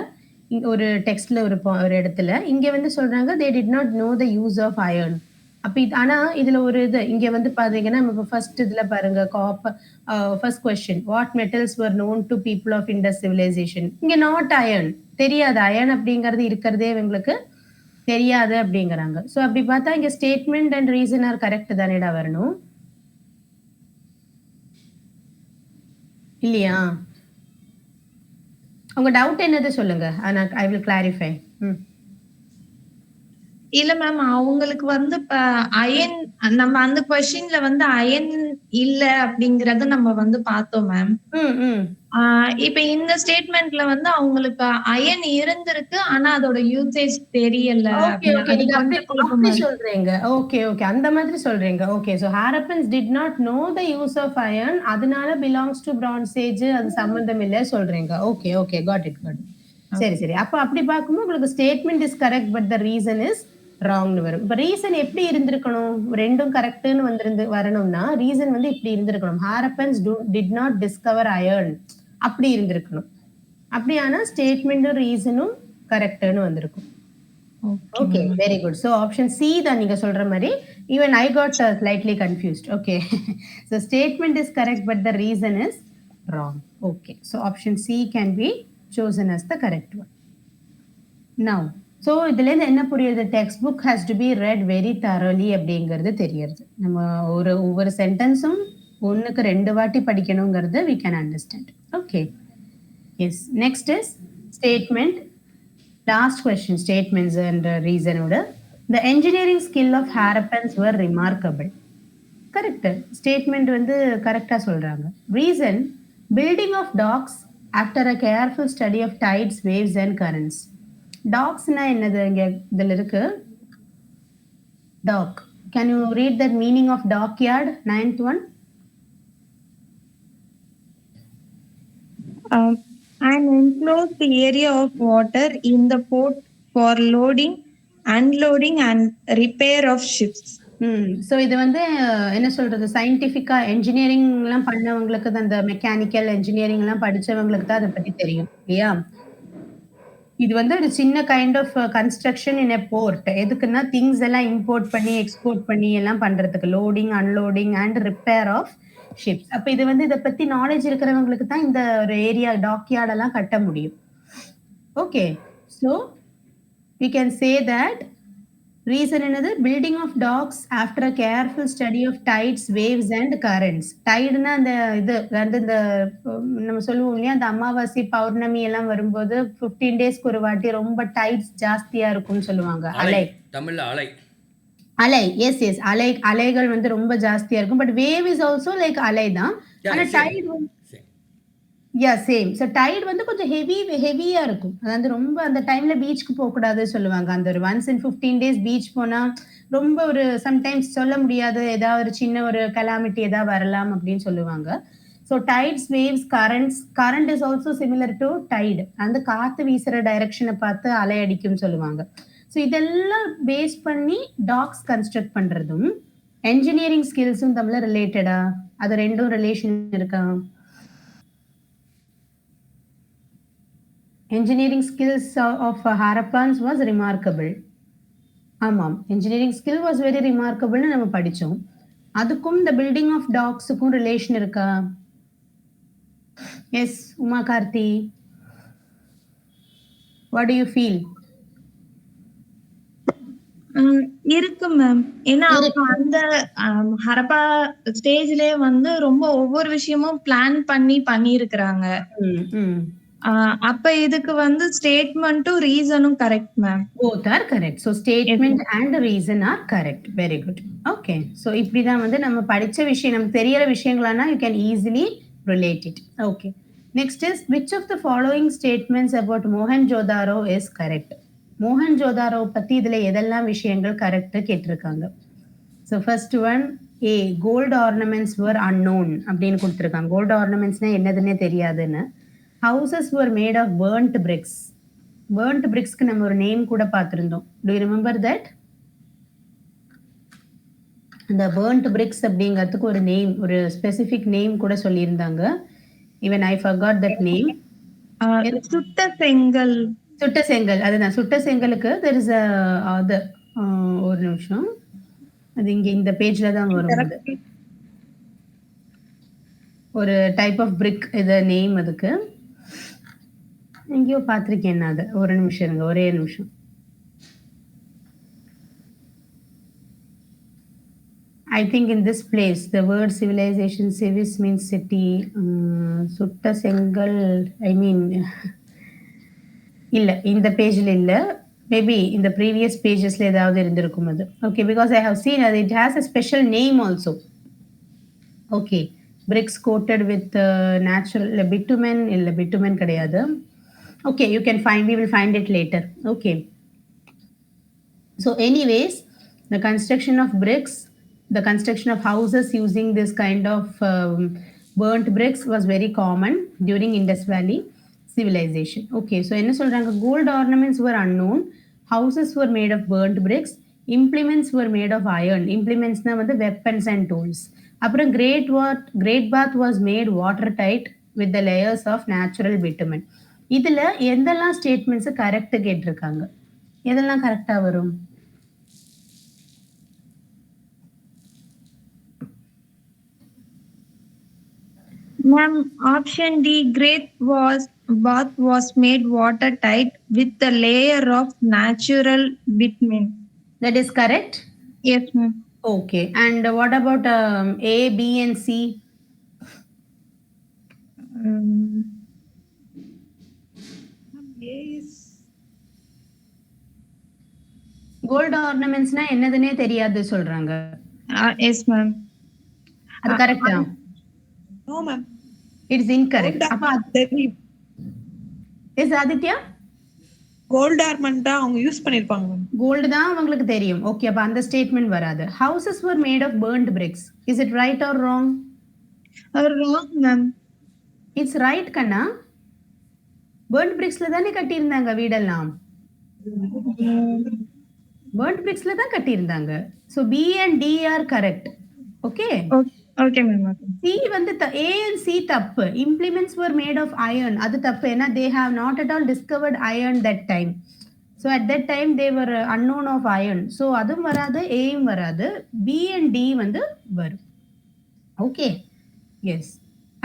[SPEAKER 1] ஒரு டெக்ஸ்ட்ல ஒரு இடத்துல. இங்க வந்து சொல்றாங்க they did not know the use of iron. அப்ப ஆனா இதுல ஒரு இது இங்க வந்து பாத்தீங்கன்னா நம்ம ஃபர்ஸ்ட் இதுல பாருங்க, first question, what metals were known to people of Indus civilization. இங்க நாட் அயன், தெரியாது. அயன் அப்படிங்கறது இருக்கிறதே இவங்களுக்கு தெரியாது அப்படிங்கறாங்க. சோ அப்படி பார்த்தா இங்க statement and reason are correct தானேடா வரணும் இல்லையா? உங்க டவுட் என்னது சொல்லுங்க, ஐ வில் கிளாரிஃபை.
[SPEAKER 2] இல்ல மேம், அவங்களுக்கு வந்து அயன் நம்ம அந்த क्वेश्चनல வந்து அயன் இல்ல அப்படிங்கறத நம்ம வந்து பார்த்தோம் மேம். இப்ப இந்த ஸ்டேட்மெண்ட்ல வந்து அவங்களுக்கு அயன் இருந்திருக்கு, ஆனா அதோட யூசேஜ் தெரியல.
[SPEAKER 1] சொல்றீங்க. ஓகே ஓகே, அந்த மாதிரி சொல்றீங்க. Okay, so Harappans did not know the use of iron, அதனால பிலாங்ஸ் டு பிரான்ஸ் ஏஜ், அது சம்பந்தம் இல்ல சொல்றீங்க. Okay okay, got it. சரி சரி. அப்ப அப்படி பார்க்கும்போது உங்களுக்கு statement is correct but the reason is ராங்னு வரும். இப்ப ரீசன் எப்படி இருந்திருக்கணும்? ரெண்டும் கரெக்ட்னு வரணும்னா ரீசன் வந்து இப்படி இருந்திருக்கணும், ஹாரப்பன்ஸ் டிட் நாட் டிஸ்கவர் அயர்ன் அப்படி இருந்திருக்கணும். அப்படியானா ஸ்டேட்மெண்ட்டும் ரீசனும் கரெக்ட்னு வந்திருக்கும். Okay, very good. So option C தான் நீங்க சொல்ற மாதிரி. Even I got slightly confused. Okay, so statement is correct but the reason is wrong. Okay, so option C can be chosen as the correct one. Now, so இதுல இருந்து என்ன புரியுது? Text book has to be read very thoroughly அப்படிங்கிறது தெரியுது. நம்ம ஒவ்வொரு சென்டென்ஸும் ஒண்ணுக்கு 2 வாட்டி படிக்கணுங்கிறது we can understand. Okay. Yes. Next is statement. Last question, statements and reason order. The engineering skill of Harappans were remarkable. Correct. Statement வந்து கரெக்டா சொல்றாங்க. Reason, building of docks after a careful study of tides, waves and currents. Docksனா என்னது இங்க இதுல இருக்கு? Dock. Can you read the meaning of dockyard? 9th one.
[SPEAKER 2] An enclosed area of water in the port for loading, unloading and repair of ships.
[SPEAKER 1] So இது வந்து என்ன சொல்றது, சயின்டிஃபிக்கா என்ஜினியரிங்லாம் பண்ணவங்களுக்கு தான், இந்த மெக்கானிக்கல் என்ஜினியரிங்லாம் படிச்சவங்களுக்கு தான் அதை பத்தி தெரியும் இல்லையா? இது வந்து ஒரு சின்ன kind of construction in a port. எதுக்குன்னா திங்ஸ் எல்லாம் இம்போர்ட் பண்ணி எக்ஸ்போர்ட் பண்ணி எல்லாம் பண்றதுக்கு, loading unloading and repair of ships. அப்ப இது வந்து இதை பத்தி நாலேஜ் இருக்கிறவங்களுக்கு தான் இந்த ஒரு ஏரியா டாக்யார்ட் எல்லாம் கட்ட முடியும். Okay, so we can say that reason என்னது, building of docks after a careful study of tides, waves and currents. tideனா அந்த இது வந்து இந்த நம்ம சொல்லுவோம் இல்லையா, அந்த அமாவாசை பௌர்ணமி எல்லாம் வரும்போது 15 டேஸ்க்கு ஒரு வாட்டி ரொம்ப டைட்ஸ் ஜாஸ்தியா இருக்கும்னு சொல்லுவாங்க. அலை,
[SPEAKER 4] தமிழ்ல அலை,
[SPEAKER 1] அலை, எஸ் எஸ், அலைகள் வந்து ரொம்ப ஜாஸ்தியா இருக்கும். But wave is also like அலை தான். ஆனா டைட் யா சேம். ஸோ டைட் வந்து கொஞ்சம் ஹெவியா இருக்கும். அதாவது ரொம்ப அந்த டைம்ல பீச்சுக்கு போகக்கூடாது சொல்லுவாங்க. அந்த ஒரு ஒன்ஸ் இன் 15 டேஸ் பீச் போனா ரொம்ப ஒரு சம்டைம்ஸ் சொல்ல முடியாது, ஏதாவது ஒரு சின்ன ஒரு கலாமிட்டி ஏதாவது வரலாம் அப்படின்னு சொல்லுவாங்க. So tides, waves, current is also similar to tide. அந்த காத்து வீசுற டைரக்ஷனை பார்த்து அலை அடிக்கும் சொல்லுவாங்க. ஸோ இதெல்லாம் பேஸ் பண்ணி டாக்ஸ் கன்ஸ்ட்ரக்ட் பண்றதும் என்ஜினியரிங் ஸ்கில்ஸும் தமிழ்ல ரிலேட்டடா, அது ரெண்டும் ரிலேஷன் இருக்கா? Engineering skills of Harappans was remarkable. ஆமாம், engineering skill was very remarkable நம்ம படிச்சோம். அதுக்கும் the building of docks-க்கும் ரிலேஷன் இருக்கா? Yes Uma Karthi, what do you feel?
[SPEAKER 2] இருக்கு மேம். ஏன்னா அந்த ஹரப்பா ஸ்டேஜ்லயே வந்து ரொம்ப ஒவ்வொரு விஷயமும் பிளான் பண்ணி இருக்கிறாங்க. அப்ப இதுக்கு வந்து ஸ்டேட்மெண்ட்டும் ரீசனும் correct ma'am.
[SPEAKER 1] both are correct. So statement and reason are correct. Very good. Okay, so இப்படிதான் வந்து நம்ம படிச்ச விஷயம், நமக்கு தெரியற விஷயங்களானா you can easily relate it. Okay, next is which of the following statements about Mohenjo-daro is correct? Mohenjo-daro பத்தி இதுல எதெல்லாம் விஷயங்கள் கரெக்ட் கேட்டிருக்காங்க. So first one, A, gold ornaments were unknown அப்படின்னு கொடுத்திருக்காங்க. கோல்ட் ஆர்னமெண்ட்ஸ்னா என்னதுன்னே தெரியாதுன்னு. Houses were made of burnt bricks. Burnt bricks-க்கு நம்ம ஒரு நேம் கூட பார்த்திருந்தோம். Do you remember that? அந்த burnt bricks அப்படிங்கிறதுக்கு ஒரு நேம், ஒரு ஸ்பெசிபிக் நேம் கூட சொல்லியிருந்தாங்க. Even I forgot that name.
[SPEAKER 2] சுட்ட செங்கல்.
[SPEAKER 1] சுட்ட செங்கல், அதுதான் சுட்ட செங்கலுக்கு there is a other ஒரு நிமிஷம், அது இங்க இந்த பேஜ்ல தான் வரும். ஒரு டைப் ஆஃப் பிரிக், இது நேம் அதுக்கு எங்கேயோ பார்த்திருக்கேன் நான். அது ஒரு நிமிஷம் இருங்க, ஒரே நிமிஷம். I think in this place the word civilization, civis means city. சுட்ட செங்கல், I mean இல்ல இந்த பேஜ்ல இல்ல, மேபி இந்த previous pagesல ஏதாவது இருந்திருக்கும் அது. Okay, because I have seen it has a special name also. Okay, bricks coated with natural bitumen, இல்ல bitumen கிடையாது. Okay, you can find, we will find it later. Okay, so anyways, the construction of bricks, the construction of houses using this kind of burnt bricks was very common during Indus Valley civilization. Okay, so என்ன சொல்றாங்க, gold ornaments were unknown, houses were made of burnt bricks, implements were made of iron. Implements na வந்து weapons and tools. அப்புறம் great bath was made watertight with the layers of natural bitumen. இதுல எந்தெல்லாம் statements correct கேட்டிருக்காங்க, எதெல்லாம் கரெக்டா வரும்?
[SPEAKER 2] Ma'am, option D, great bath was made watertight with the layer of natural bitumen.
[SPEAKER 1] That is correct.
[SPEAKER 2] Yes ma'am.
[SPEAKER 1] Okay, and what about A, B and C?
[SPEAKER 3] A is
[SPEAKER 1] gold ஆர்னமெண்ட்ஸ்னா என்னதுன்னே தெரியாது சொல்றாங்க.
[SPEAKER 2] Yes ma'am.
[SPEAKER 1] அது கரெக்ட்டா?
[SPEAKER 3] no ma'am.
[SPEAKER 1] It's incorrect.
[SPEAKER 3] Gold
[SPEAKER 1] அப்ப
[SPEAKER 3] ornament தெரியும்.
[SPEAKER 1] Yes Aditya?
[SPEAKER 3] Gold ornament தான் அவங்க யூஸ் பண்ணிருப்பாங்க மேம்.
[SPEAKER 1] கோல்டு தான் அவங்களுக்கு தெரியும். ஓகே, அப்ப அந்த ஸ்டேட்மெண்ட் வராது. Houses were made of burnt bricks. Is it right or wrong?
[SPEAKER 2] Wrong ma'am.
[SPEAKER 1] It's right கண்ணா. burnt bricksல தானே கட்டியிருந்தாங்க வீடெல்லாம். burnt bricksல தான் கட்டியிருந்தாங்க. So B and D are correct. Okay.
[SPEAKER 2] Okay ma'am.
[SPEAKER 1] C வந்து A and C தப்பு. Implements were made of iron. அது தப்பு. ஏன்னா they have not at all discovered iron that time. So at that time they were unknown of iron. So அதுவும் வராது, Aயும் வராது. B and D வந்து வரும். Okay. Yes.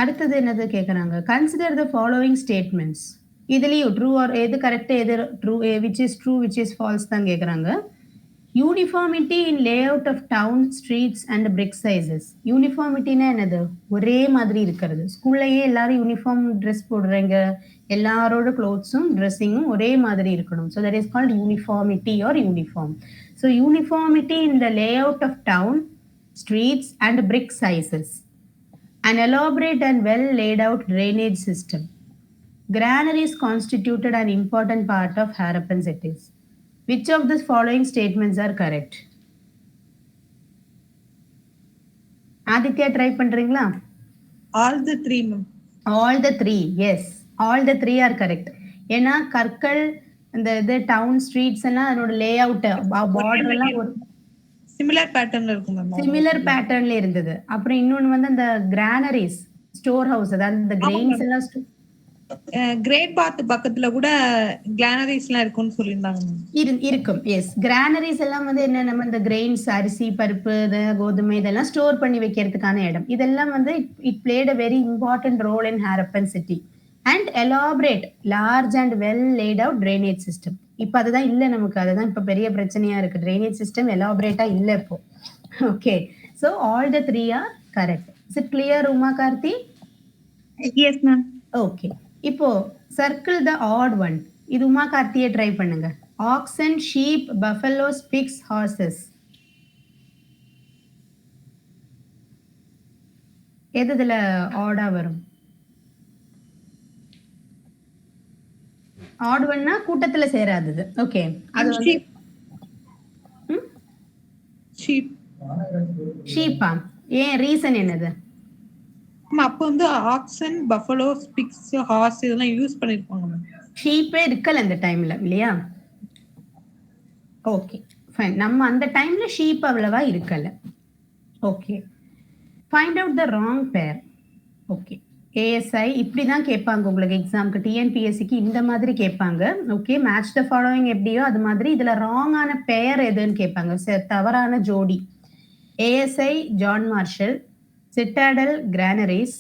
[SPEAKER 1] அடுத்தது என்னது கேக்குறாங்க? Consider the following statements. இதுலயும் true or எது கரெக்ட், எது true, which is true, which is false தான் கேக்குறாங்க. Uniformity in layout of town streets and brick sizes. யூனிஃபார்மிட்டினா என்னது? ஒரே மாதிரி இருக்கிறது. ஸ்கூல்லையே எல்லாரும் யூனிஃபார்ம் ட்ரெஸ் போடுறீங்க, எல்லாரோட க்ளோத்ஸும் ட்ரெஸ்ஸிங்கும் ஒரே மாதிரி இருக்கணும். So that is called uniformity or uniform. So uniformity in the layout of town streets and brick sizes. An elaborate and well laid out drainage system. Granaries constituted an important part of Harappan cities. Which of the following statements are correct? Aditya try பண்றீங்களா?
[SPEAKER 3] All the three ma'am.
[SPEAKER 1] All the three, yes. All the three are correct. ஏன்னா கற்கள் இந்த இது down streets எல்லாம் அதனோட lay out border எல்லாம் ஒரு
[SPEAKER 3] similar பேட்டர்ன்ல இருக்கும் மேம்.
[SPEAKER 1] சிமிலர் பேட்டர்ன்ல இருந்தது. அப்புறம் இன்னொன்னு வந்து அந்த கிரானரிஸ் ஸ்டோர் ஹவுஸ், அதாவது இந்த கிரெயின்ஸ் எல்லாம்
[SPEAKER 3] கிரேட் பாத் பக்கத்துல கூட கிரானரிஸ் எல்லாம் இருக்கும்னு சொல்லியிருந்தாங்க மேம்.
[SPEAKER 1] இருக்கும். எஸ், கிரானரிஸ் எல்லாம் வந்து என்ன, நம்ம இந்த கிரெயின்ஸ், அரிசி, பருப்பு, கோதுமை இதெல்லாம் ஸ்டோர் பண்ணி வைக்கிறதுக்கான இடம். இதெல்லாம் வந்து it played a very important role in Harappan city. And elaborate large and well laid out drainage system. இப்போ அதுதான் இல்லை நமக்கு, அதுதான் இப்போ பெரிய பிரச்சனையா இருக்கு. ட்ரைனேஜ் சிஸ்டம் எலாபரேட்டா இல்லை இப்போ. Okay, so all the three are correct. Is it clear Uma Karthi?
[SPEAKER 2] Yes ma'am.
[SPEAKER 1] Okay, இப்போ சர்க்கிள் த ஆட் ஒன். இது உமா கார்த்தியை ட்ரை பண்ணுங்க. Oxen, sheep, buffaloes, pigs, horses. எது இதுல ஆடா வரும்? ஆட் ஒன்னா கூட்டத்துல சேராதது. ஓகே, அது வந்து
[SPEAKER 3] ஷீப்.
[SPEAKER 1] ஷீப்பா? ஏன், ரீசன் என்னது?
[SPEAKER 3] அப்ப வந்து ஆக்சன், பஃபலோ, பிக்ஸ், ஹார்ஸ் இதெல்லாம் யூஸ் பண்ணிருப்பாங்க மேம்.
[SPEAKER 1] ஷீப்பே இருக்கல அந்த டைம்ல இல்லையா? ஓகே ஃபைன், நம்ம அந்த டைம்ல ஷீப் அவ்வளவா இருக்கல. Okay, find out the wrong பேர். ஓகே, ஏஎஸ்ஐ இப்படி தான் கேட்பாங்க உங்களுக்கு எக்ஸாம்க்கு, டிஎன்பிஎஸ்சிக்கு இந்த மாதிரி கேட்பாங்க. ஓகே, மேட்ச் த ஃபாலோவிங் எப்படியோ அது மாதிரி இதுல ராங்கான பெயர் எதுன்னு கேட்பாங்க, தவறான ஜோடி. ASI John Marshall, citadel granaries,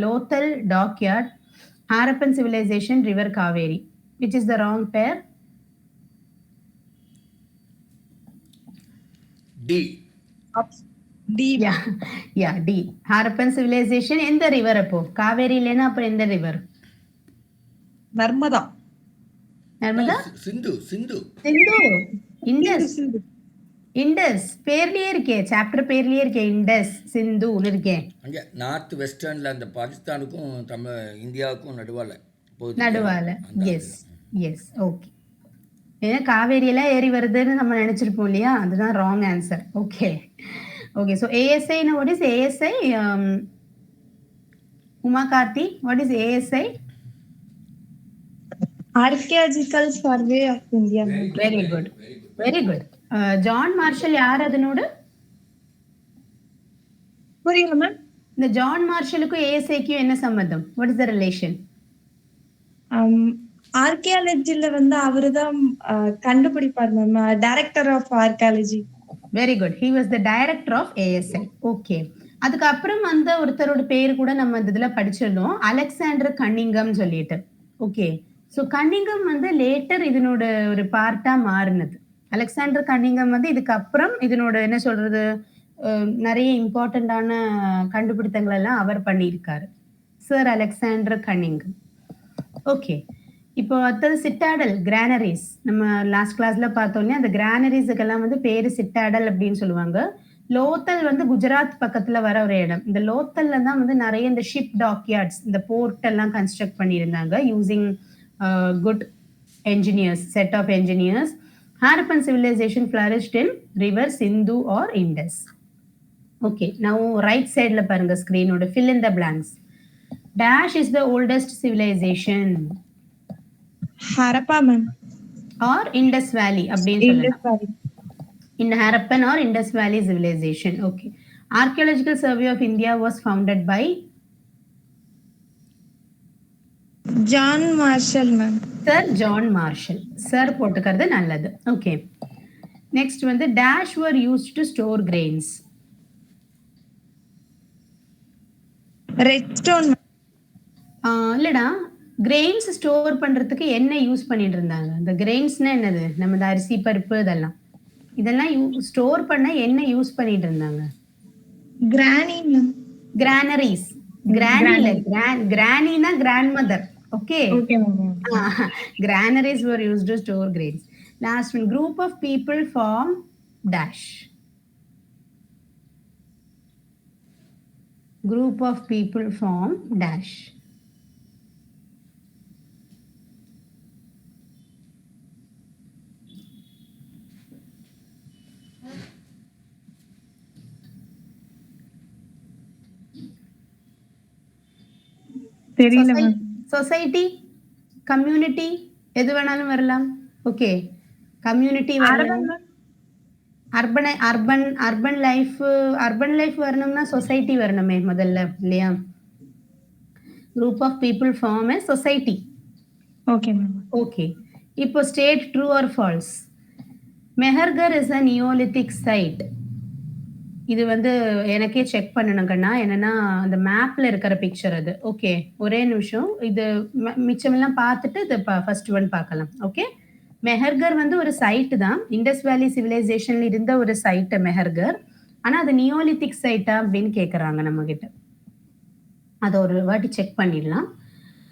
[SPEAKER 1] Lothal dockyard, Harappan civilisation river Kaveri. Which is the wrong pair?
[SPEAKER 4] D.
[SPEAKER 3] D.
[SPEAKER 1] Yeah D. Harappan civilisation எந்த ரிவர்? அப்போ காவேரி இல்லைன்னா அப்புறம் எந்த river?
[SPEAKER 3] Narmada.
[SPEAKER 1] Narmada?
[SPEAKER 4] Sindhu. Sindhu.
[SPEAKER 1] Sindhu. Indus.
[SPEAKER 3] Sindhu.
[SPEAKER 1] Indus பேர்லயே இருக்கே, சாப்டர் பேர்லயே இருக்கே, இண்டஸ் சிந்துன்னு இருக்கே.
[SPEAKER 4] அங்கே நார்த் வெஸ்டர்ன்ல அந்த பாகிஸ்தானுக்கும் இந்தியாவுக்கும்
[SPEAKER 1] நடுவால. S S, okay. ஏன்னா காவேரி எல்லாம் ஏறி வருதுன்னு நம்ம நினைச்சிருப்போம் இல்லையா, அதுதான் wrong answer. Okay okay, so ASI, what is ASI? Uma Karthi, what is ASI?
[SPEAKER 2] Archaeological survey of India.
[SPEAKER 1] Very good, very good. John Marshall யார் அதனோட?
[SPEAKER 2] புரியல மேம்.
[SPEAKER 1] இந்த ஜான் மார்ஷலுக்கும் ஏஎஸ்ஐக்கும் என்ன சம்பந்தம்? What is the relation?
[SPEAKER 2] ஆர்கியாலஜில வந்து அவருதான் கண்டுபிடிப்பார் ma'am, director of archaeology.
[SPEAKER 1] Very good, he was the director of ASI. Okay, அதுக்கப்புறம் அந்த ஒருத்தரோட பேர் கூட நம்ம இந்த இதுல படிச்சிருந்தோம், அலெக்சாண்டர் கன்னிங்கம் சொல்லிட்டு. ஓகே, ஸோ கன்னிங்கம் வந்து லேட்டர் இதனோட ஒரு பார்ட்டா மாறினது. அலெக்சாண்டர் கன்னிங்கம் வந்து இதுக்கப்புறம் இதனோட என்ன சொல்றது, நிறைய இம்பார்ட்டண்டான கண்டுபிடித்தங்கள் எல்லாம் அவர் பண்ணியிருக்காரு. Sir Alexander கனிங். ஓகே, இப்போ அடுத்தது சிட்டாடல், கிரானரிஸ். நம்ம லாஸ்ட் கிளாஸ்ல பார்த்தோன்னே அந்த கிரானரிஸுக்கெல்லாம் வந்து பேரு சிட்டாடல் அப்படின்னு சொல்லுவாங்க. லோத்தல் வந்து குஜராத் பக்கத்துல வர ஒரு இடம். இந்த லோத்தல்ல தான் வந்து நிறைய இந்த ஷிப் டாக்யார்ட்ஸ், இந்த போர்ட் எல்லாம் கன்ஸ்ட்ரக்ட் பண்ணியிருந்தாங்க using good engineers, set of engineers. Harappan civilization flourished in river Sindhu or Indus. Okay, now right side la parunga screen oda fill in the blanks. Dash is the oldest civilization.
[SPEAKER 2] Harappa ma'am.
[SPEAKER 1] Or Indus Valley அப்படினு
[SPEAKER 2] Indus
[SPEAKER 1] சொல்லலாம்.
[SPEAKER 2] Valley.
[SPEAKER 1] In Harappan or Indus Valley civilization. Okay. Archaeological Survey of India was founded by
[SPEAKER 2] John Marshall ma'am.
[SPEAKER 1] Sir John Marshall. Sir போட்டுக்கிறது நல்லது. Okay. Next வந்து dash were used to store grains.
[SPEAKER 2] Redstone.
[SPEAKER 1] இல்லடா, grains store பண்றதுக்கு என்ன use பண்ணிட்டு இருந்தாங்க? இந்த கிரெயின்ஸ்னா என்னது? நம்ம இந்த அரிசி பருப்பு இதெல்லாம் ஸ்டோர் பண்ண என்ன யூஸ் பண்ணிட்டு இருந்தாங்க?
[SPEAKER 2] Granny ma'am.
[SPEAKER 1] கிரானரிஸ். கிரானி இல்ல, கிரானினா grandmother. Okay.
[SPEAKER 2] Okay ma'am.
[SPEAKER 1] Granaries were used to store grains. Last one, group of people form dash. Group of people form dash.
[SPEAKER 2] தெரியல ma'am.
[SPEAKER 1] சொசைட்டி, கம்யூனிட்டி, எது வேணாலும் வரலாம். Okay, community வரலாம். Urban life வரணும்னா society வரணுமே முதல்ல, இல்லையா? Group of people form a society.
[SPEAKER 2] Okay ma'am.
[SPEAKER 1] Okay, இப்போ state true or false. Mehrgarh is a neolithic site. இது வந்து எனக்கே செக் பண்ணணும் கண்ணா, என்னன்னா அந்த மேப்ல இருக்கிற பிக்சர் அது. ஓகே, ஒரே நிமிஷம், இது மிச்சமெல்லாம் பார்த்துட்டு இது ஃபர்ஸ்ட் ஒன் பார்க்கலாம். ஓகே, மெஹர்கர் வந்து ஒரு சைட்டு தான், இண்டஸ் வேலி சிவிலைசேஷன்ல இருந்த ஒரு சைட்டு மெஹர்கர். ஆனா அது நியோலித்திக் சைட்டா அப்படின்னு கேட்குறாங்க நம்ம கிட்ட. அதை ஒரு வாட்டி செக் பண்ணிடலாம்.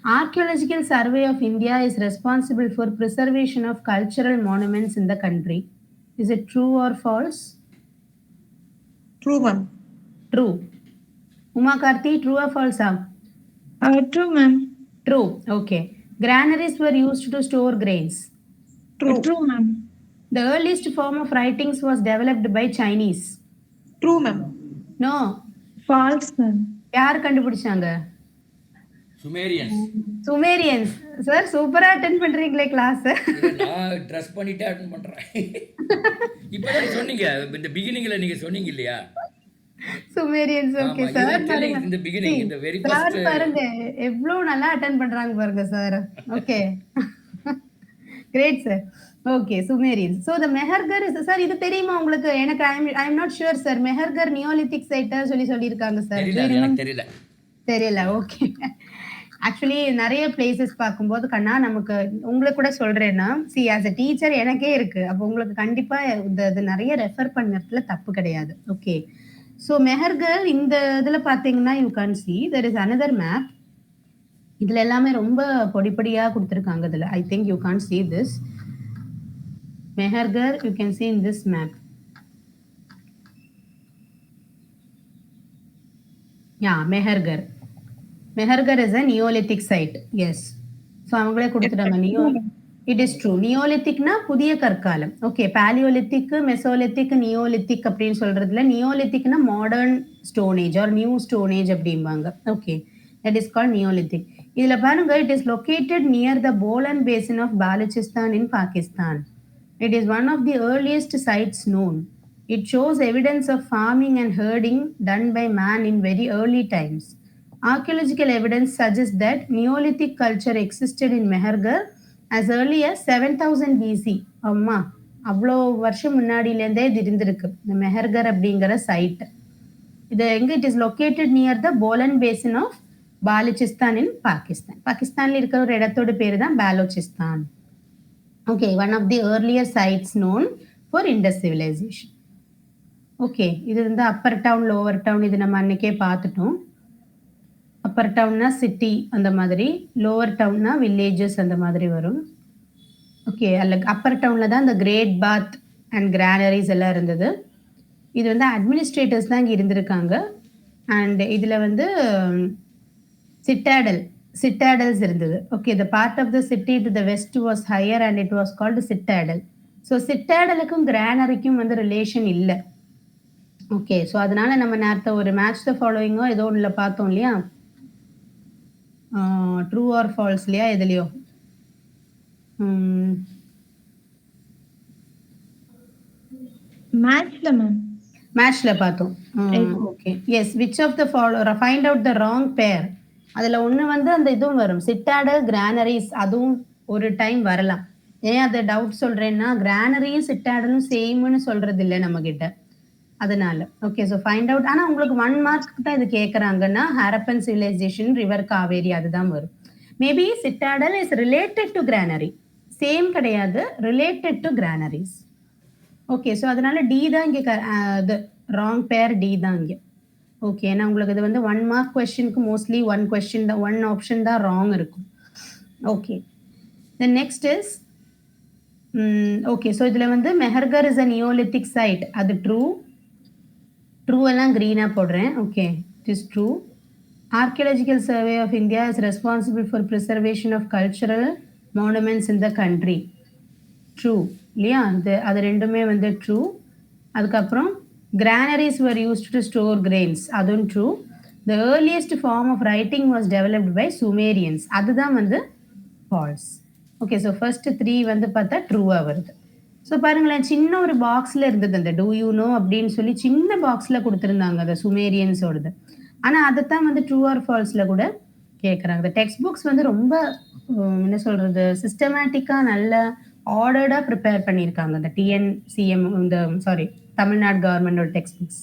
[SPEAKER 1] Archaeological Survey of India is responsible for preservation of cultural monuments in the country. Is it true or false?
[SPEAKER 3] True ma'am.
[SPEAKER 1] True. Uma Karthi, true or false?
[SPEAKER 2] True ma'am.
[SPEAKER 1] True. Okay. Granaries were used to store grains.
[SPEAKER 3] True.
[SPEAKER 2] True ma'am.
[SPEAKER 1] The earliest form of writings was developed by Chinese.
[SPEAKER 3] True ma'am.
[SPEAKER 1] No.
[SPEAKER 2] False ma'am.
[SPEAKER 1] யார் கண்டுபிடிச்சாங்க? Sumerians. Sir சூப்பரா attend பண்றீங்களே class.
[SPEAKER 4] நான் dress பண்ணிட்டே attend பண்றேன். இப்பதான் சொன்னீங்க, இந்த பிகினிங்ல நீங்க சொன்னீங்க இல்லையா?
[SPEAKER 1] சுமேரியன்ஸ். ஓகே சார், பாருங்க
[SPEAKER 4] இந்த பிகினிங், இந்த வெரி ஃபர்ஸ்ட்
[SPEAKER 1] பாருங்க எவ்வளவு நல்லா அட்டெண்ட் பண்றாங்க பாருங்க sir. Okay, great sir. Okay, Sumerians. So the Mehrgarh is sir, இது தெரியுமா உங்களுக்கு? எனக்கு I am not sure sir. Mehrgarh neolithic சைட்டா சொல்லிருக்காங்க சார். தெரியல. ஓகே, ஆக்சுவலி நிறைய பிளேசஸ் பார்க்கும்போது கண்ணா, நமக்கு உங்களுக்கு கூட சொல்றேன்னா, சி ஆஸ் அ டீச்சர் எனக்கே இருக்கு. அப்போ உங்களுக்கு கண்டிப்பா இது நிறைய ரெஃபர் பண்ணதுல தப்பு கிடையாது. ஓகே, ஸோ மெஹர்கர் இந்த இதுல பாத்தீங்கன்னா you can see there is another map. இதுல எல்லாமே ரொம்ப பொடிப்படியா கொடுத்துருக்காங்க. இதுல I think you can see this Mehrgarh. You can see in this map. Yeah, Mehrgarh. Mehergar is a Neolithic site. Yes. So அவங்களே கொடுத்துட்டாங்க. It is true. நியோலித்திக்னா புதிய கற்காலம். ஓகே, பாலியோலித்திக், மெசோலித்திக், நியோலித்திக் அப்படின்னு சொல்றதுல நியோலித்திக்னா modern stone age or new stone age அப்படிம்பாங்க. Okay, that is called neolithic. இதுல பாருங்க, it is located near the Bolan basin of Balochistan in Pakistan. It is one of the earliest sites known. It shows evidence of farming and herding done by man in very early times. Archaeological evidence suggests that Neolithic culture existed in Mehergar as early as 7000 BC. அம்மா, அவ்வளோ வருஷம் முன்னாடியிலேருந்தே இது இருந்திருக்கு இந்த மெஹர்கர் அப்படிங்கிற site. இது எங்க? It is located near the Bolan basin of Balochistan in Pakistan. பாகிஸ்தான்ல இருக்கிற ஒரு இடத்தோட பேரு தான் Balochistan. Okay, one of the earlier sites known for Indus civilisation. Okay, இது வந்து அப்பர் டவுன், லோவர் டவுன், இது நம்ம அன்னைக்கே பார்த்துட்டோம். அப்பர் டவுன்னா சிட்டி அந்த மாதிரி, லோவர் டவுன்னா வில்லேஜஸ் அந்த மாதிரி வரும். ஓகே. அதில அப்பர் டவுன்ல தான் இந்த கிரேட் பாத் அண்ட் கிரானரீஸ் எல்லாம் இருந்தது. இது வந்து அட்மினிஸ்ட்ரேட்டர்ஸ் தான் இங்க இருந்திருக்காங்க. அண்ட் இதில வந்து சிட்டாடல்ஸ் இருந்தது. Okay. The part of the city to the west was higher and it was called citadel. So சிட்டாடலுக்கும் கிரானரிக்கும் வந்து ரிலேஷன் இல்ல. ஓகே. ஸோ அதனால நம்ம நேத்து ஒரு மேட்ச் த ஃபாலோயிங்கோ ஏதோ ஒண்ணுல பார்த்தோம் இல்லையா? ட்ரூ ஆர் ஃபால்ஸ் இல்லையா? எதுலயோ? ம்.
[SPEAKER 2] மேட்ச்ல மேம்.
[SPEAKER 1] மேட்ச்ல பார்த்தோம். Okay. Yes. Which of the find out the wrong pair. அதுல ஒண்ணு வந்து அந்த இதுவும் வரும். சிட்டாடல், கிரானரிஸ் அதுவும் ஒரு டைம் வரலாம். ஏன் அத டவுட் சொல்றேன்னா, கிரானரியும் சிட்டாடலும் சேம்ன்னு சொல்றது இல்ல நம்மகிட்ட. அதனால. ஓகே. So find out. ஆனா உங்களுக்கு 1 மார்க் தான் இது கேட்கறாங்கன்னா, ஹரப்பன் சிவிலைசேஷன், ரிவர் காவேரி அதுதான் வரும். Maybe citadel is related to granary. Same கிடையாது. Related to granaries. Okay. So அதனால டி தான் இங்க இது ராங் பேர் டி தான் இங்க. ஓகே. ஏன்னா உங்களுக்கு இது வந்து 1 மார்க் கொஸ்டினுக்கு மோஸ்ட்லி 1 ஆப்ஷன் தான் ராங் இருக்கும். Okay. Then next is okay. So இதுல வந்து Mehrgarh is a neolithic site. அது ட்ரூ. ட்ரூ எல்லாம் கிரீனா போடுறேன். Okay. It is true. Archaeological survey of India is responsible for preservation of cultural monuments in the country. True இல்லையா? அது ரெண்டுமே வந்து ட்ரூ. அதுக்கப்புறம் granaries were used to store grains. அதுவும் true. The earliest form of writing was developed by Sumerians. அதுதான் வந்து falls. Okay. So first 3 வந்து பார்த்தா ட்ரூவா வருது. ஸோ பாருங்களேன், சின்ன ஒரு பாக்ஸ்ல இருந்தது அந்த டூ யூ நோ அப்படின்னு சொல்லி சின்ன பாக்ஸ்ல கொடுத்துருந்தாங்க அந்த சுமேரியன்ஸோடது. ஆனா அதைத்தான் வந்து ட்ரூ ஆர் ஃபால்ஸ்ல கூட கேட்குறாங்க. டெக்ஸ்ட் புக்ஸ் வந்து ரொம்ப என்ன சொல்றது, சிஸ்டமேட்டிக்கா நல்ல ஆர்டர்டா ப்ரிப்பேர் பண்ணியிருக்காங்க இந்த டிஎன்சிஎம், இந்த சாரி தமிழ்நாடு கவர்மெண்டோட text books.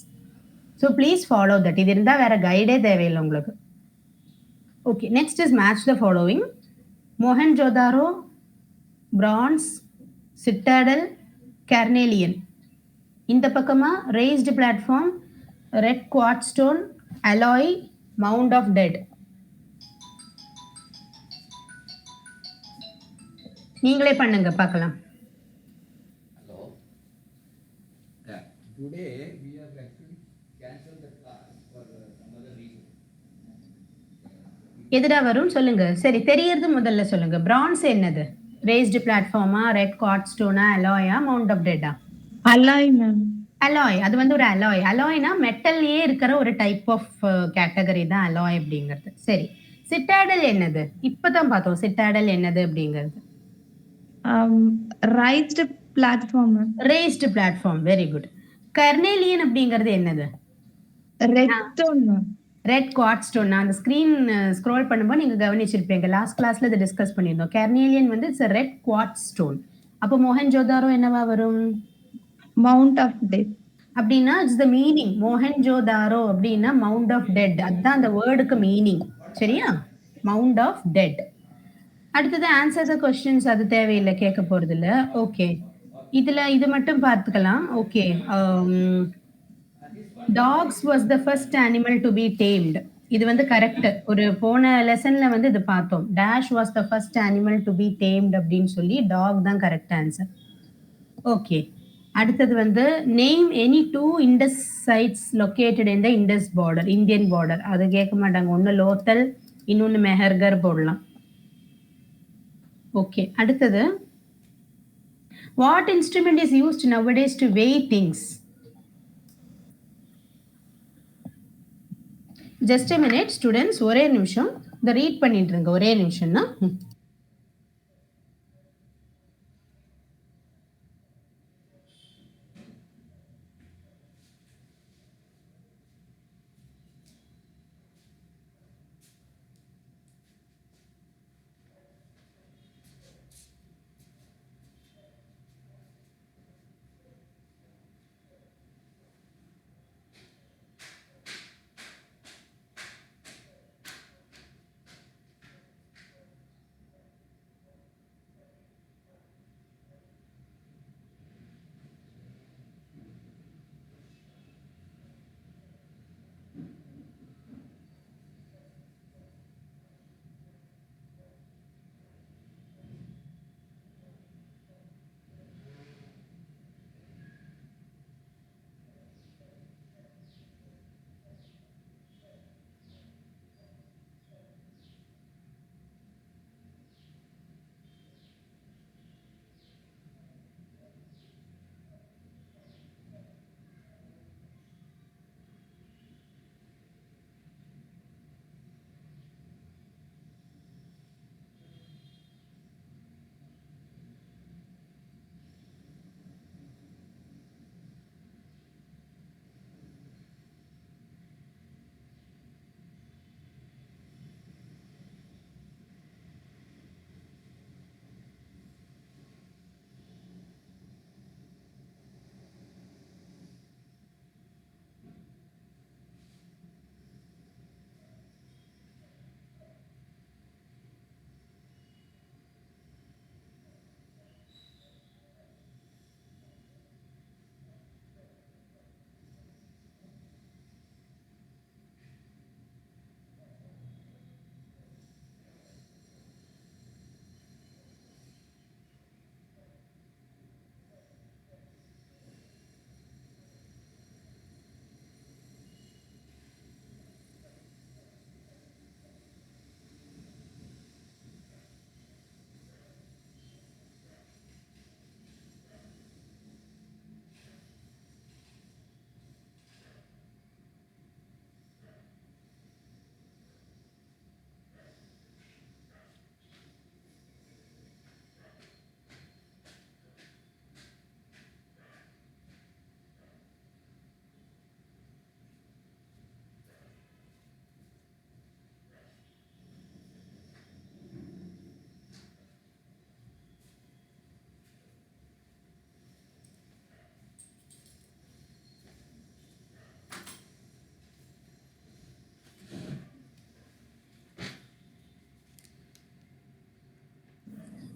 [SPEAKER 1] So please follow that. இது இருந்தால் வேற கைடே தேவையில்லை உங்களுக்கு. Okay. Next is match the following. Mohenjodaro, bronze, citadel, carnelian. இந்த பக்கமா raised platform, red quartz stone, alloy, mound of dead. நீங்களே பண்ணுங்க பார்க்கலாம்.
[SPEAKER 4] Hello. Yeah. Today we have actually cancelled the class for some other reason.
[SPEAKER 1] எதுடா வரும் சொல்லுங்க. சரி, தெரியறது முதல்ல சொல்லுங்க. பிரான்ஸ் என்னது? raised platform, red quartz stone, alloy, mount of dead.
[SPEAKER 2] Alloy ma'am.
[SPEAKER 1] Alloy. அது வந்து ஒரு அலாய். அலாய்னா மெட்டல்லயே இருக்கிற ஒரு டைப் ஆஃப் கேட்டகரி தான் அலாய் அப்படிங்கிறது. சரி. சிட்டாடல் என்னது? இப்பதான் பார்த்தோம் சிட்டாடல் என்னது அப்படிங்கிறது.
[SPEAKER 2] Raised platform.
[SPEAKER 1] Raised platform. Very good. கர்னேலியன் அப்படிங்கிறது என்னது?
[SPEAKER 2] Red stone ma'am.
[SPEAKER 1] Red quartz stone. நான் அந்த ஸ்கிரீன் ஸ்க்ரோல் பண்ணும்போது நீங்க கவனிச்சிருப்பீங்க. லாஸ்ட் கிளாஸ்ல இதை டிஸ்கஸ் பண்ணியிருந்தோம். கர்னேலியன் வந்து இட்ஸ் ரெட் குவார்ட்ஸ் ஸ்டோன். அப்போ மொஹன்ஜோதாரோ என்னவா வரும்?
[SPEAKER 2] Mount of death.
[SPEAKER 1] அப்படின்னா இட்ஸ் த மீனிங். மொஹன்ஜோதாரோ அப்படின்னா மவுண்ட் ஆஃப் டெட். அதுதான் அந்த வேர்டுக்கு மீனிங். சரியா? Mount of dead. அடுத்தது ஆன்சர் த கொஸ்டின்ஸ். அது தேவையில்லை, கேட்க போறது இல்ல. ஓகே. இதுல இது மட்டும் பார்த்துக்கலாம். Okay. Dogs was the first animal to be tamed. இது வந்து கரெக்ட். ஒரு போன லெசன்ல வந்து இது பார்த்தோம். Dash was the first animal to be tamed அப்படின்னு சொல்லி டாக் தான் கரெக்ட் ஆன்சர். ஓகே. அடுத்தது வந்து name any 2 Indus sites located in the Indus border, Indian border. அது கேட்க மாட்டாங்க. ஒன்னு லோத்தல், இன்னொன்னு மெஹர்கர் போடலாம். ஓகே. அடுத்தது what instrument is used nowadays to weigh things? Just a minute students, ஒரே நிமிஷம். இதை ரீட் பண்ணிட்டு இருங்க ஒரே நிமிஷம்னா.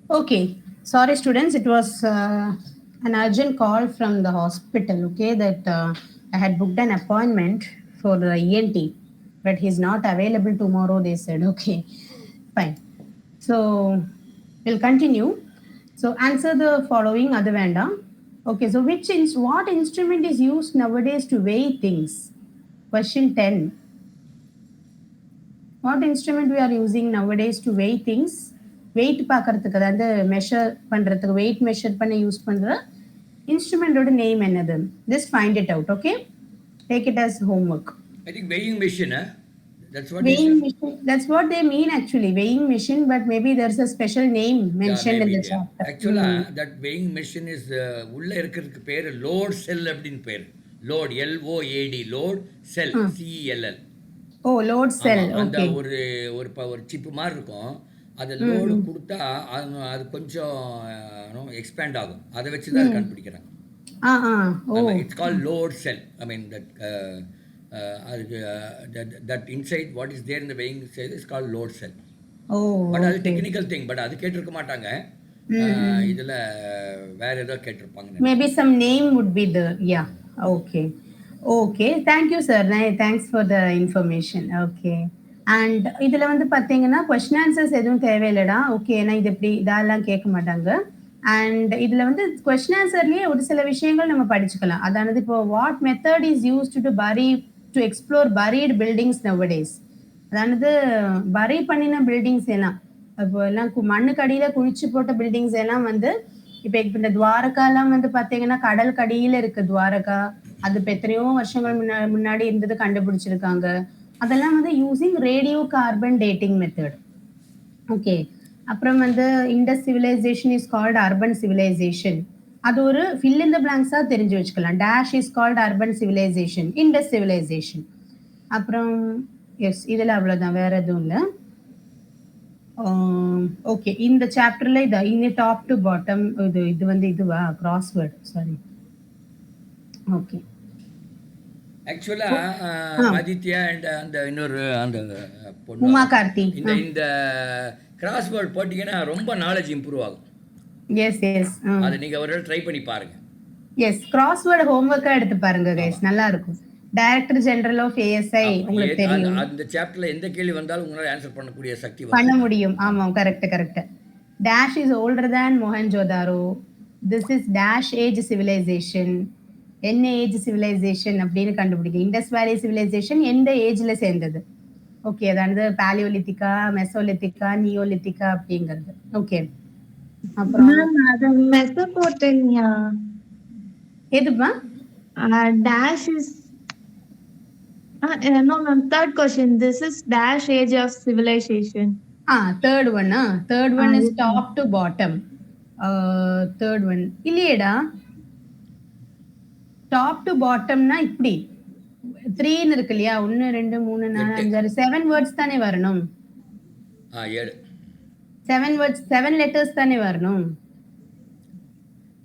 [SPEAKER 1] Okay. Sorry, students. It was an urgent call from the hospital. Okay, that I had booked an appointment for the ENT, but he's not available tomorrow. They said, okay, fine. So we'll continue. So answer the following, Adavanda. Okay. So what instrument is used nowadays to weigh things? Question 10. What instrument we are using nowadays to weigh things? Weight பார்க்கறதுக்கு, அதாவது measure பண்றதுக்கு, weight measure பண்ண use பண்ற இன்ஸ்ட்ருமெண்டோட name என்னது? Just find it out. Okay, take it as homework.
[SPEAKER 4] I think weighing machine, that's what
[SPEAKER 1] Weighing machine, that's what they mean actually, weighing machine, but maybe there's a special name mentioned in the chapter.
[SPEAKER 4] Actually, that weighing machine is உள்ள இருக்கிறதுக்கு பேர் load cell அப்படினு பேர். load, LOAD, load cell, CELL.
[SPEAKER 1] Oh, load cell.
[SPEAKER 4] அந்த
[SPEAKER 1] Okay.
[SPEAKER 4] ஒரு chip மாதிரி இருக்கும். அது லோடு கொடுத்தா அது கொஞ்சம் எக்ஸ்பேண்ட் ஆகும். அதை வச்சு தான் கண்டுபிடிக்கிறாங்க. It's call load cell. I mean that inside what is there in the weighing cell is called load cell. But அது டெக்னிக்கல் திங். பட் அது கேட்டிருக்க மாட்டாங்க. இதுல வேற ஏதோ கேட்டிருப்பாங்க.
[SPEAKER 1] Maybe some name would be there. Yeah. Okay. Thank you, sir. Thanks for the information. Okay. And இதில் வந்து பார்த்தீங்கன்னா கொஸ்டின் ஆன்சர்ஸ் எதுவும் தேவையில்லடா. ஓகே, ஏன்னா இது எப்படி இதெல்லாம் கேட்க மாட்டாங்க. அண்ட் இதில் வந்து கொஸ்டின் ஆன்சர்லேயே ஒரு சில விஷயங்கள் நம்ம படிச்சுக்கலாம். அதானது இப்போ what method is used to explore buried buildings nowadays. அதானது பரி பண்ணின பில்டிங்ஸ் எல்லாம், இப்போ எல்லாம் மண்ணுக்கு அடியில் குழிச்சு போட்ட பில்டிங்ஸ் எல்லாம் வந்து இப்போ இந்த துவாரகாலாம் வந்து பார்த்தீங்கன்னா கடல் கடியில் இருக்கு துவாரகா. அது இப்போ எத்தனையோ வருஷங்கள் முன்னாடி இருந்தது கண்டுபிடிச்சிருக்காங்க. அதெல்லாம் வந்து using radio carbon dating method. Okay, அப்புறம் வந்து Indus civilization is called urban civilization. அது ஒரு ஃபில் இன் த பிளாங்க்ஸா தெரிஞ்சு வச்சுக்கலாம். Dash is called urban civilization, Indus civilization. அப்புறம் எஸ், இதில் அவ்வளோதான், வேற எதுவும் இல்லை. ஓகே, இந்த சாப்டர்ல இந்த டாப் டு பாட்டம் இது வந்து இதுவா கிராஸ்வேர்ட், சாரி. ஓகே,
[SPEAKER 4] ஆக்சுவலா ஆதித்யா அண்ட் அந்த இன்னொரு அந்த
[SPEAKER 1] உமா கார்த்தி
[SPEAKER 4] இந்த கிராஸ்வேர்ட் போட்டீங்கன்னா ரொம்ப நாலேஜ் இம்ப்ரூவ் ஆகும்.
[SPEAKER 1] எஸ்.
[SPEAKER 4] அதை நீங்க ஒரு ட்ரை பண்ணி பாருங்க.
[SPEAKER 1] எஸ், கிராஸ்வேர்ட் ஹோம்வொர்க்கா எடுத்து பாருங்க கைஸ், நல்லா இருக்கும். டைரக்டர் ஜெனரல் ஆஃப் ASI உங்களுக்கு தெரியும்.
[SPEAKER 4] அந்த சாப்டர்ல எந்த கேள்வி வந்தாலும் உங்களால ஆன்சர் பண்ணக்கூடிய சக்தி
[SPEAKER 1] பண்ண முடியும். ஆமா, correct. Dash is older than Mohenjodaro. This is dash age civilisation. என்ன ஏஜ் சிவிலைசேஷன் அப்படின்னு கண்டுபிடிக்க. இண்டஸ் வேலி சிவிலைசேஷன் எந்த ஏஜ்ல சேர்ந்தது? ஓகே, அதாவது பாலியோலித்திக்கா, மெசோலித்திக்கா, நியோலித்திக்கா அப்படிங்கிறது. ஓகே, அப்புறம்
[SPEAKER 2] மெசோபொட்டேமியா
[SPEAKER 1] எதுப்பா?
[SPEAKER 2] dash is no ma'am, third question, this is dash age of civilization.
[SPEAKER 1] third one is top to bottom. third one இல்லையேடா, டாப் டு பாட்டம்னா இப்படி 3 இருக்கு இல்லையா? 1 2 3 4 5 6 7 வேர்ட்ஸ் தானே வரணும். 7 வேர்ட்ஸ் 7 லெட்டர்ஸ் தானே வரணும்.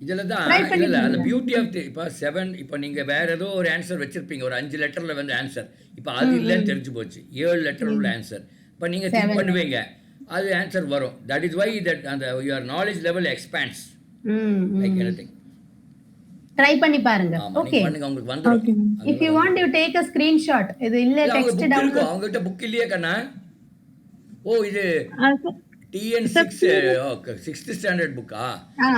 [SPEAKER 4] இதுல தான் இல்ல அந்த பியூட்டி ஆஃப் இப்போ 7. இப்போ நீங்க வேற ஏதோ ஒரு ஆன்சர் வச்சிருப்பீங்க, ஒரு 5 லெட்டர்ல வந்து ஆன்சர். இப்போ அது இல்லன்னு தெரிஞ்சு போச்சு. 7 லெட்டர் உள்ள ஆன்சர். இப்போ நீங்க திங்க் பண்ணுவீங்க, அது ஆன்சர் வரும். தட் இஸ் வை தட் அந்த your knowledge level expands like anything.
[SPEAKER 1] Try பண்ணி பாருங்க. ஓகே,
[SPEAKER 4] பண்ணுங்க, உங்களுக்கு வந்துரும்.
[SPEAKER 1] if you want you take a screenshot. இது இல்ல டெக்ஸ்ட் டவுன்லோட்.
[SPEAKER 4] அவங்க கிட்ட புக் இல்லையே கண்ணா? இது TN6 6th ஸ்டாண்டர்ட் புக்கா?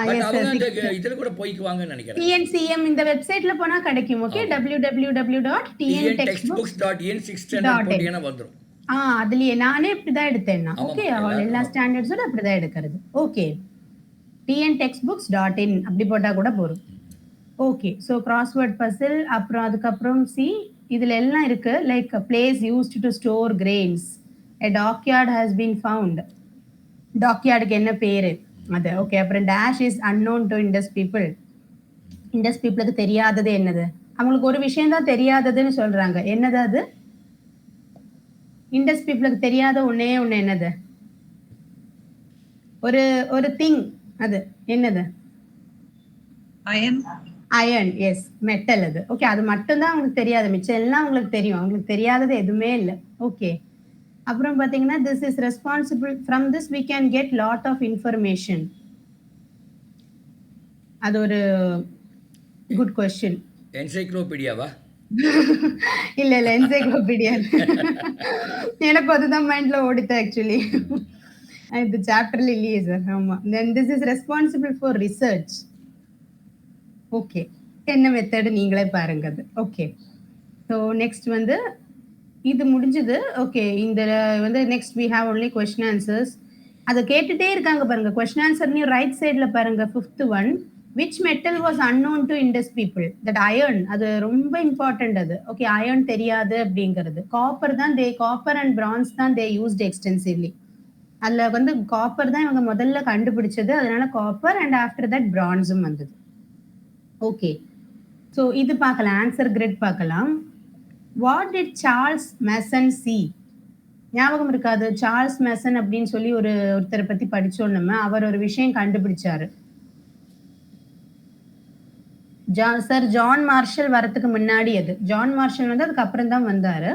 [SPEAKER 4] பட் அவங்க அந்த இதல கூட போய்க்குவாங்கன்னு நினைக்கிறேன். TNCM
[SPEAKER 1] இந்த வெப்சைட்ல போனா கிடைக்கும். ஓகே,
[SPEAKER 4] www.tntextbooks.in6th ஸ்டாண்டர்ட் போட்டீங்கன்னா வந்துரும்.
[SPEAKER 1] அதுலயே நானே இப்படிதான் எடுத்தேன்னா. ஓகே, எல்லா ஸ்டாண்டர்ட்ஸோட அப்படிதான் எடுக்கிறது. ஓகே, tntextbooks.in அப்படி போட்டா கூட போதும். Okay, so crossword puzzle. அப்புறம் அதுக்கப்புறம் இதுல எல்லாம் இருக்கு. Like place used to store grains. a dockyard has been found. டாக்யார்டுக்கு என்ன பேரு அது? ஓகே, அப்புறம் dash is unknown to Indus people. Indus பீப்புளுக்கு தெரியாதது என்னது? அவங்களுக்கு ஒரு விஷயம் தான் தெரியாததுன்னு சொல்றாங்க. என்னது அது? இண்டஸ் பீப்புளுக்கு தெரியாத ஒண்ணே ஒண்ணு என்னது? ஒரு திங், அது என்னது? அயன். Yes, metal. அது ஓகே, அது மட்டும் தான் அவங்களுக்கு தெரியாது. மிச்சம் எல்லாம் அவங்களுக்கு தெரியும். அவங்களுக்கு தெரியாதது எதுவுமே இல்லை. ஓகே, அப்புறம் பார்த்தீங்கன்னா, this is responsible from this we can get lot of information. அது ஒரு குட் கொஸ்டின்.
[SPEAKER 4] என்சைக்ளோபீடியாவா?
[SPEAKER 1] இல்ல என்சைக்ளோபீடியா. எனக்கு அதுதான் மைண்ட்ல ஓடிச்சு ஆக்சுவலி. இந்த சாப்டர்ல இல்லையே சார். ஆமா. then this is responsible for research. Okay. என்ன மெத்தட் நீங்களே பாருங்க அது. ஓகே. ஸோ நெக்ஸ்ட் வந்து இது முடிஞ்சது. ஓகே. இந்த வந்து next we have only question answers. அதை கேட்டுட்டே இருக்காங்க பாருங்க. கொஸ்டின் ஆன்சர்னு ரைட் சைட்ல பாருங்க. 5th one, which metal was unknown to Indus people? that iron. அது ரொம்ப இம்பார்ட்டன்ட் அது. ஓகே. அயர்ன் தெரியாது அப்படிங்கிறது. காப்பர் தான் காப்பர் அண்ட் பிரான்ஸ் தான் தே யூஸ்ட் எக்ஸ்டென்சிவ்லி. அதுல வந்து காப்பர் தான் இவங்க முதல்ல கண்டுபிடிச்சது. அதனால காப்பர் அண்ட் ஆஃப்டர் தட் பிரான்ஸும் வந்தது. ஓகே. ஸோ இது பார்க்கலாம். ஆன்சர் கிரிட் பார்க்கலாம். What did Charles Mason C? ஞாபகம் இருக்காது? சார்ல்ஸ் மேசன் அப்படின்னு சொல்லி ஒருத்தரை பத்தி படிச்சோம் நம்ம. அவர் ஒரு விஷயம் கண்டுபிடிச்சாரு. சார் ஜான் மார்ஷல் வரதுக்கு முன்னாடி அது. ஜான் மார்ஷல் வந்து அதுக்கு அப்புறம் தான் வந்தாரு.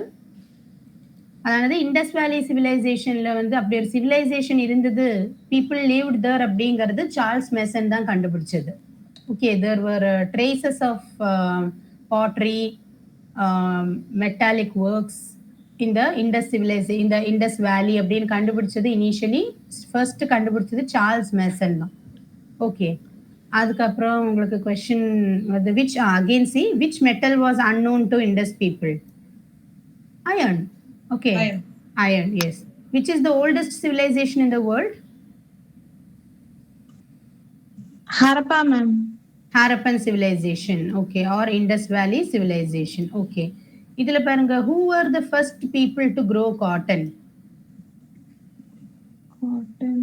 [SPEAKER 1] அதாவது இண்டஸ் வேலி சிவிலைசேஷன்ல வந்து அப்படி ஒரு சிவிலைசேஷன் இருந்தது, பீப்புள் லிவ்ட் தேர் அப்படிங்கிறது சார்ல்ஸ் மேசன் தான் கண்டுபிடிச்சது. Okay. There were traces of pottery, metallic works இந்த இண்டஸ் சிவிலைசேஷன், இந்த இண்டஸ் வேலி அப்படின்னு கண்டுபிடிச்சது இனிஷியலி ஃபர்ஸ்ட் கண்டுபிடிச்சது சார்ல்ஸ் மேசன் தான். ஓகே. அதுக்கப்புறம் உங்களுக்கு கொஸ்டின் வந்து which again see which metal was unknown to Indus people? Iron. Okay. Iron. Yes. Which is the oldest civilization in the world?
[SPEAKER 2] Harappa ma'am.
[SPEAKER 1] Harappan civilization. Okay. Or Indus Valley civilization. Okay. இதுல பாருங்க, who were the first people to grow cotton?
[SPEAKER 2] Cotton.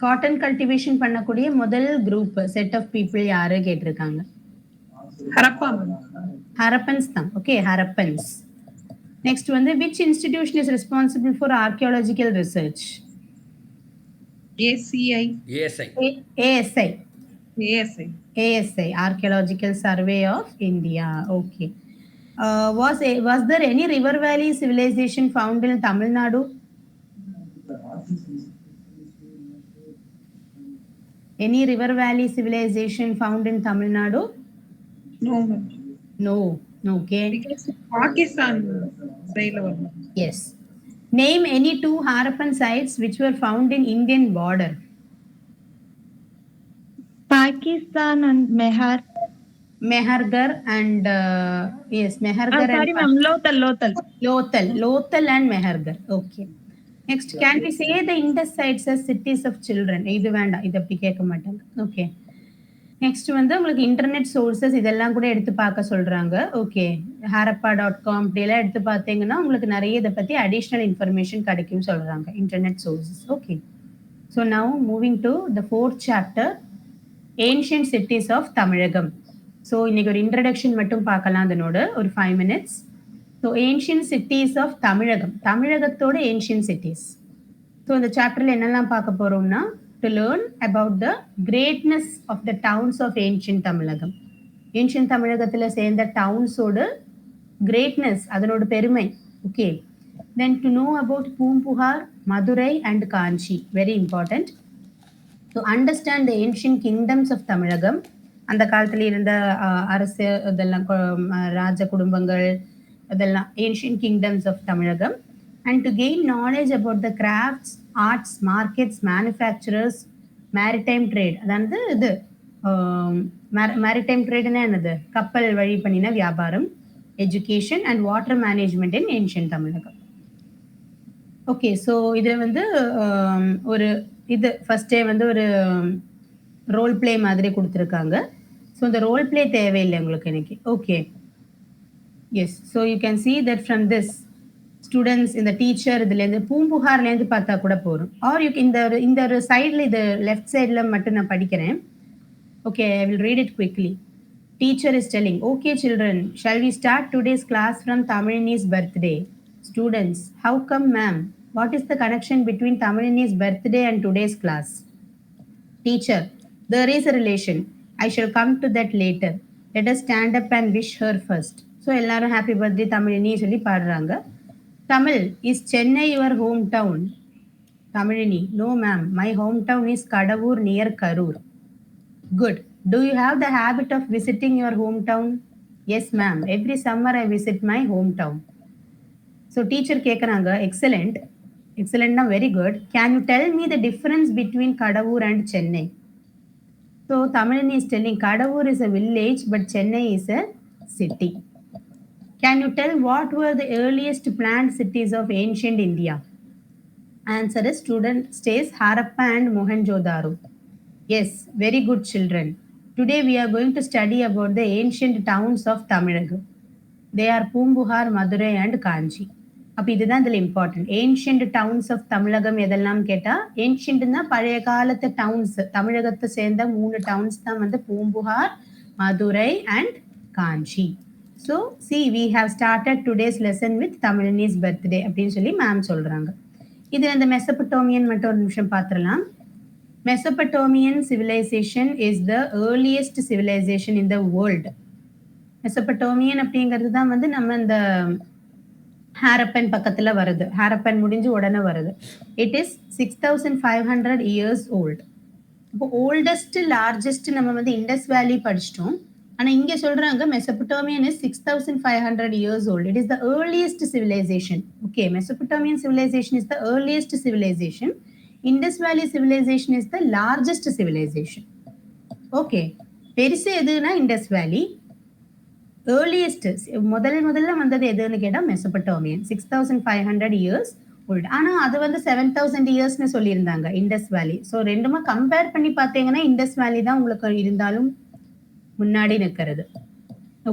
[SPEAKER 1] Cotton cultivation பண்ணக்கூடிய முதல் group set of people யாரு கேட்டிருக்காங்க?
[SPEAKER 3] Harappa.
[SPEAKER 1] Harappans தான். Okay. Harappans. Next வந்து which institution is responsible for archaeological research?
[SPEAKER 3] ACI.
[SPEAKER 4] ASI.
[SPEAKER 1] ASI.
[SPEAKER 3] ASI.
[SPEAKER 1] ASI, Archaeological Survey of India. Okay. Was there any river valley civilization found in Tamil Nadu? Any river valley civilization found in Tamil Nadu?
[SPEAKER 3] No, ma'am.
[SPEAKER 1] No. Okay.
[SPEAKER 3] Because Pakistan side la varum.
[SPEAKER 1] Yes. Name any two Harappan sites which were found in Indian border.
[SPEAKER 2] Pakistan and Mehar.
[SPEAKER 1] Mehergarh and yes, Mehergarh
[SPEAKER 2] Sorry
[SPEAKER 1] and
[SPEAKER 2] ma'am, Lothal.
[SPEAKER 1] Lothal and Mehergarh. Okay. Next, can we say the Indus sites as cities of children? இது வேண்டாம், இது அப்படி கேட்க மாட்டாங்க. Okay. Next வந்து உங்களுக்கு internet sources இதெல்லாம் கூட எடுத்து பார்க்க சொல்றாங்க. ஓகே. harappa.com இப்படியெல்லாம் எடுத்து பார்த்தீங்கன்னா உங்களுக்கு நிறைய இதை பத்தி அடிஷ்னல் இன்ஃபர்மேஷன் கிடைக்கும் சொல்றாங்க, internet sources. Okay. So now moving to the 4th chapter, ancient cities of Tamilagam. So இன்னைக்கு ஒரு இன்ட்ரடக்ஷன் மட்டும் பார்க்கலாம் அதனோட ஒரு 5 minutes. So ancient cities of Tamilagam, தமிழகத்தோட ஏன்ஷியன்ட் சிட்டிஸ். ஸோ இந்த சாப்டர்ல என்னெல்லாம் பார்க்க போறோம்னா, to learn about the greatness of the towns of ancient Tamilagam. Ancient Tamilagathila சேர்ந்த டவுன்ஸோட greatness, அதனோட பெருமை. Okay. Then to know about Poompuhar, Madurai and Kanchi, very important. To understand the ancient kingdoms of Tamilagam, அந்த காலத்துல இருந்த அரசு இதெல்லாம் ராஜ குடும்பங்கள் இதெல்லாம் ancient kingdoms of Tamilagam. And to gain knowledge about the crafts, arts, markets, manufacturers, maritime trade. அதாவது இது maritime tradeனா என்னது? கப்பல் வழி பண்ணின வியாபாரம், education and water management in ancient Tamilagam. Okay. So இதில் வந்து ஒரு இது ஃபர்ஸ்டே வந்து ஒரு ரோல் பிளே மாதிரி கொடுத்துருக்காங்க. ஸோ இந்த ரோல் பிளே தேவையில்லை உங்களுக்கு இன்னைக்கு. Okay. Yes. So you can see that from this students இந்த டீச்சர் இதுலேருந்து பூம்புகார்லேருந்து பார்த்தா கூட போகிறோம். ஆர் யூ இந்த ஒரு சைடில், இது லெஃப்ட் சைடில் மட்டும் நான் படிக்கிறேன். Okay. I will read it quickly. Teacher is telling, okay children, shall we start today's class from Tamilini's birthday? Students, how come ma'am? What is the connection between Tamilini's birthday and today's class? Teacher, there is a relation. I shall come to that later. let us stand up and wish her first. So எல்லாரும் happy birthday Tamilini சொல்லி பாடுறாங்க. Tamil, is Chennai your hometown? Tamilini, no ma'am, my hometown is Kadavur near Karur. Good. Do you have the habit of visiting your hometown? Yes ma'am, every summer I visit my hometown. So teacher கேக்குறாங்க, excellent. Excellent na very good. Can you tell me the difference between Kadavur and Chennai? So Tamilini is telling Kadavur is a village but Chennai is a city. Can you tell what were the earliest planned cities of ancient India? Answer is student stays Harappa and Mohenjo-daro. Yes, very good children. Today we are going to study about the ancient towns of Tamilnadu. They are Poompuhar, Madurai and Kanchi. அப்போ இதுதான் இதில் important. Ancient downs of தமிழகம் எதெல்லாம் கேட்டால், ஏன்ஷியன்ட்னா பழைய காலத்து downs, தமிழகத்தை சேர்ந்த 3 towns தான் வந்து Poompuhar, Madurai and Kanchi. So see we have started today's lesson with Tamilini's birthday அப்படின்னு சொல்லி மேம் சொல்கிறாங்க. இது அந்த மெசபடோமியன் மட்டும் ஒரு நிமிஷம் பார்த்துடலாம். Mesopotamian civilisation is the earliest civilization in the world. Mesopotamian அப்படிங்கிறது தான் வந்து நம்ம இந்த ஹாரப்பன் பக்கத்துல வருது, ஹாரப்பன் முடிஞ்சு உடனே வருது. It is 6500 years old. இப்போ ஓல்டஸ்ட் லார்ஜஸ்ட் நம்ம வந்து இண்டஸ் வேலி படிச்சிட்டோம். ஆனா இங்க சொல்றாங்க Mesopotamian is 6500 years old. It is the earliest civilisation. Okay, Mesopotamian civilisation is the earliest civilisation. Indus valley civilisation is the largest civilisation. Okay, பெருசு எதுனா Indies வேலி. ஏர்லியஸ்ட் முதல்ல வந்தது எதுன்னு கேட்டால் மெசபடோமியன் 6500 இயர்ஸ் ஓல்டு. ஆனால் அது வந்து 7000 இயர்ஸ்னு சொல்லியிருந்தாங்க இண்டஸ் வேலி. ஸோ ரெண்டுமே கம்பேர் பண்ணி பார்த்தீங்கன்னா இண்டஸ் வேலி தான் உங்களுக்கு இருந்தாலும் முன்னாடி நிற்கிறது.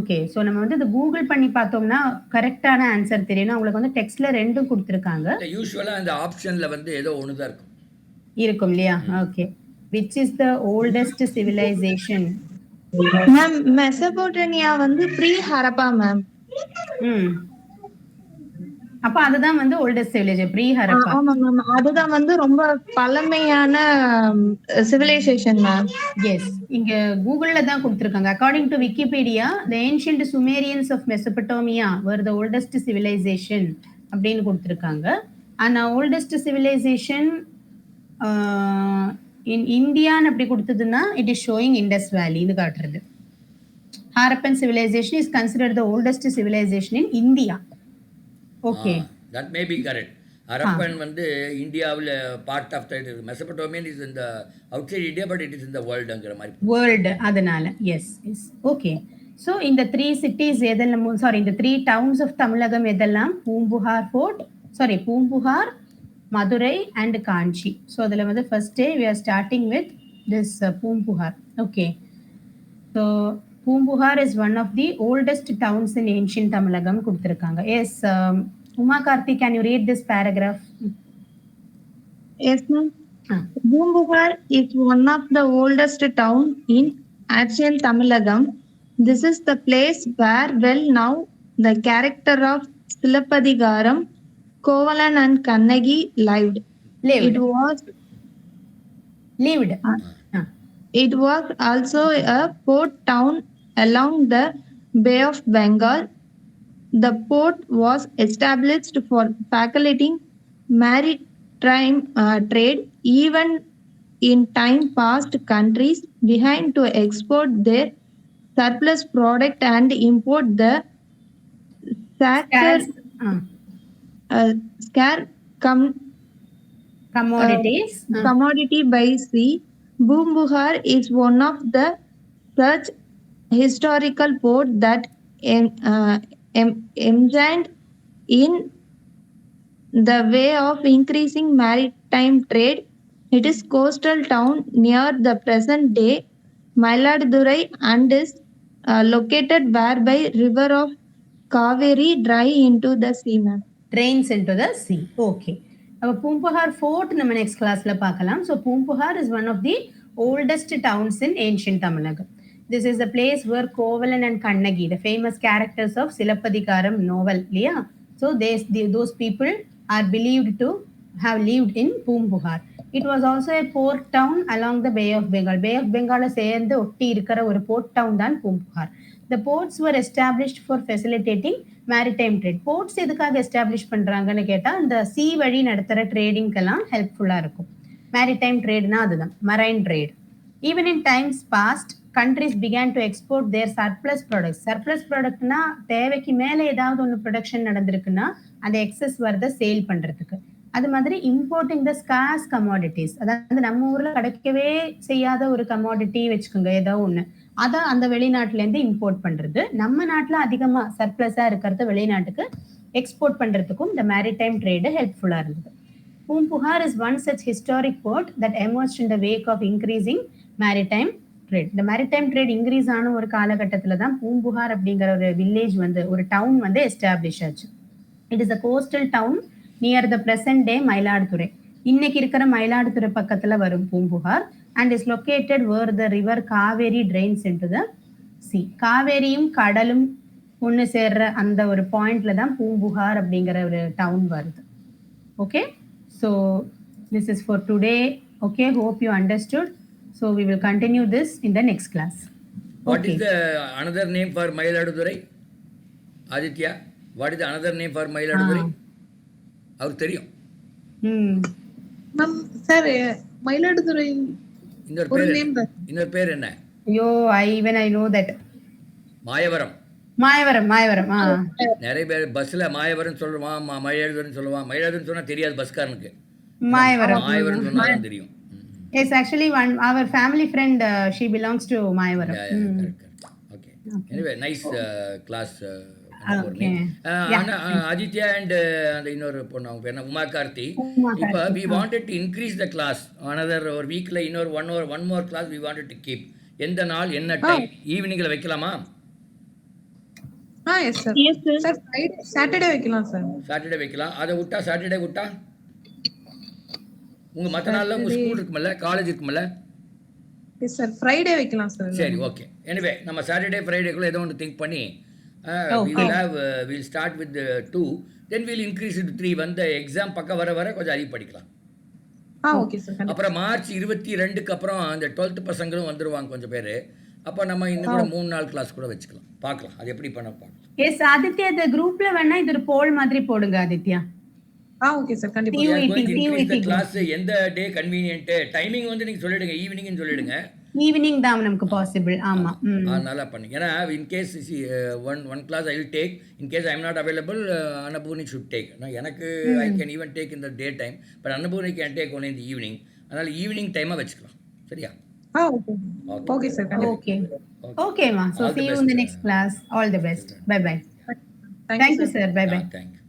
[SPEAKER 1] ஓகே, ஸோ நம்ம வந்து இது கூகுள் பண்ணி பார்த்தோம்னா கரெக்டான ஆன்சர் தெரியணும். அவங்களுக்கு வந்து டெக்ஸ்ட்ல ரெண்டும் கொடுத்துருக்காங்க.
[SPEAKER 4] யூஸ்வலாக அந்த ஆப்ஷனில் வந்து ஏதோ ஒன்று தான்
[SPEAKER 1] இருக்கும் இல்லையா? Okay, which is the oldest civilization?
[SPEAKER 2] Ma'am Mesopotamia வந்து ப்ரீ ஹரப்பா மேம்.
[SPEAKER 1] அப்ப அதுதான் வந்து ஓல்டஸ்ட் சிவிலைசேஷன் ப்ரீ ஹரப்பா.
[SPEAKER 2] ஆமா மேம், அதுதான் வந்து ரொம்ப பழமையான சிவிலைசேஷன் மேம்.
[SPEAKER 1] எஸ், இங்க கூகுள்ல தான் கொடுத்திருக்காங்க. According to Wikipedia, the ancient Sumerians of Mesopotamia were the oldest civilization அப்படின்னு கொடுத்திருக்காங்க. ஆனா oldest civilization in India அப்படி கொடுத்ததுன்னா it is showing Indus Valley ன்னு காட்டுறது. Harappan civilization is considered the oldest civilization in India. Okay,
[SPEAKER 4] that may be correct. Harappan வந்து இந்தியாவில் part of the Mesopotamian is in the outside India but it is in the வேர்ல்டுங்கிற மாதிரி
[SPEAKER 1] world. அதனால S S. Okay, so இந்த 3 cities எதெல்லாம், sorry இந்த 3 towns of Tamilakam எதெல்லாம்? Poompuhar, Madurai and Kanchi. So அதில் வந்து first day we are starting with this Poompuhar. Okay, so Poompuhar is one of the oldest towns in ancient Tamilakam கொடுத்துருக்காங்க. Yes, Uma Karthi, can you read this paragraph?
[SPEAKER 2] Yes ma'am. Poompuhar is one of the oldest town in ancient Tamilagam. This is the place where well now the character of Silappadigaram, Kovalan and Kannagi lived. It was also a port town along the Bay of Bengal. The port was established for facilitating maritime trade. Even in time past, countries behind to export their surplus product and import the scarce commodity by sea. Poompuhar is one of the such historical port that enjoined in the way of increasing maritime trade. It is coastal town near the present day Mayiladuthurai and is located whereby river of Kaveri drains into the sea.
[SPEAKER 1] Okay. அப்போ Poompuhar fort நம்ம next கிளாஸ்ல பார்க்கலாம். So Poompuhar is one of the oldest towns in ancient Tamilakam. This is the place where Kovalan and Kannagi, the famous characters of Silappadigaram novel, இல்லையா? So those people are believed to have lived in Poompuhar. It was also a port town along the Bay of Bengal. Bay of Bengal சேர்ந்து ஒட்டி இருக்கிற ஒரு board down தான் Poompuhar. The ports were established for facilitating maritime trade. Ports எதுக்காக establish பண்றாங்கன்னு கேட்டா இந்த C வழி நடத்துற ட்ரேடிங்க்கெல்லாம் ஹெல்ப்ஃபுல்லா இருக்கும். மேரிடைம் ட்ரேட்னா அதுதான், marine trade. Even in times past countries began to export their surplus products. Surplus productனா தேவைக்கு மேல ஏதாவது ஒன்று ப்ரொடக்ஷன் நடந்திருக்குன்னா அந்த எக்ஸஸ் வரத சேல் பண்றதுக்கு. அது மாதிரி இம்போர்ட்டிங் த ஸ்கார்ஸ் கமாடிட்டிஸ், அதாவது நம்ம ஊர்ல கிடைக்கவே செய்யாத ஒரு கமாடிட்டி வச்சுக்கோங்க ஏதோ ஒண்ணு, அதை அந்த வெளிநாட்டுல இருந்து இம்போர்ட் பண்றது, நம்ம நாட்டுல அதிகமா சர்ப்ளஸா இருக்கிறத வெளிநாட்டுக்கு எக்ஸ்போர்ட் பண்றதுக்கும் இந்த மேரிடைம் ட்ரேடு ஹெல்ப்ஃபுல்லா இருந்தது. Poompuhar is one such historic port that emerged in the wake of increasing maritime trade. இந்த மேரிடைம் ட்ரேட் இன்க்ரீஸ் ஆன ஒரு காலகட்டத்துல தான் பூம்புகார் அப்படிங்கிற ஒரு வில்லேஜ் வந்து, ஒரு டவுன் வந்து எஸ்டாப்ளிஷ் ஆச்சு. It is a coastal town near the present day Mayiladuthurai. இன்னைக்கு இருக்கிற மயிலாடுதுறை பக்கத்துல வரும் Poompuhar. And is located where the river Kaveri drains into the sea. காவேரியும் கடலும் ஒன்று சேர்ற அந்த ஒரு பாயிண்ட்ல தான் பூம்புகார் அப்படிங்கிற ஒரு டவுன் வருது. Okay, so this is for today. Okay, hope you understood. So we will continue this in the next class.
[SPEAKER 4] What is the another name for Mayiladurai? Aditya, what is the another name for Mayiladurai? அவருக்கு தெரியும்.
[SPEAKER 3] Ma'am sir Mayiladuthurai ஒரு name தான்.
[SPEAKER 4] இன்னொரு பேர் என்ன?
[SPEAKER 1] ஐயோ, I know that.
[SPEAKER 4] Mayavaram.
[SPEAKER 1] Mayavaram.
[SPEAKER 4] நிறைய பேர் பஸ்ல மாயவரம் சொல்லுவான், மயிலாடுதுறை சொல்லுவான். மயிலாடுதுறை சொன்னா தெரியாது பஸ்காரனுக்கு. மாயவரம் சொன்னா தெரியும்.
[SPEAKER 1] Yes, actually our family friend, she belongs to Mayavaram.
[SPEAKER 4] Correct. Okay. Anyway, nice class. Aditya and the இன்னொரு பொண்ணு அவங்க பேர் என்ன, உமா கார்த்தி. இப்போ we wanted to increase the class another ஒரு வீக்ல இன்னொரு one more class we wanted to keep. எந்த நாள் என்ன டைம்? ஈவினிங்ல வைக்கலாமா?
[SPEAKER 3] Yes sir. Sir Friday Saturday வைக்கலாம் சார்.
[SPEAKER 4] சாட்டர்டே வைக்கலாம். அதை விட்டா சாட்டர்டே விட்டா உங்க மற்ற நாள்ல உங்க ஸ்கூல் இருக்குமல்ல, காலேஜ் இருக்குமல்ல?
[SPEAKER 3] எஸ் சார், ஃப்ரைடே வைக்கலாம் சார்.
[SPEAKER 4] சரி, ஓகே. எனிவே நம்ம சாட்டர்டே ஃப்ரைடேக்குள்ள ஏதோ ஒன்று திங்க் பண்ணி we'll start with 2, then we'll increase it to 3. வந்து எக்ஸாம் பக்கம் வர கொஞ்சம் அதிகம் படிக்கலாம்.
[SPEAKER 3] Okay sir.
[SPEAKER 4] அப்புறம் மார்ச் 22க்கு அப்புறம் அந்த 12th பசங்களும் வந்துருவாங்க கொஞ்சம் பேர். அப்போ நம்ம இன்னும் கூட 3 நாள் கிளாஸ் கூட வச்சுக்கலாம். பார்க்கலாம் அது எப்படி பண்ண பார்க்கலாம்.
[SPEAKER 1] எஸ் ஆதித்யா, இந்த குரூப்ல வேணா இது ஒரு போல் மாதிரி போடுங்க ஆதித்யா.
[SPEAKER 3] ஓகே சார், கண்டிப்பா.
[SPEAKER 4] கிளாஸ் எந்த டே கன்வீனியன்ட், டைமிங் வந்து நீங்க சொல்லிடுங்க, ஈவினிங்னு சொல்லிடுங்க.
[SPEAKER 1] ஈவினிங் தான் நமக்கு பாசிபிள். ஆமா,
[SPEAKER 4] அதனால பண்ணுங்க. ஏன்னா in case one class I will take, in case I am not available, Anupuni should take. எனக்கு I can even take in the day time, but Anupuni can take only in the evening. அதனால evening டைமா வச்சுக்கலாம். சரியா?
[SPEAKER 3] Okay sir.
[SPEAKER 1] ஓகேமா. So see you in the next class. All the best. Bye bye. Thank you sir. Bye bye.
[SPEAKER 4] Thank you.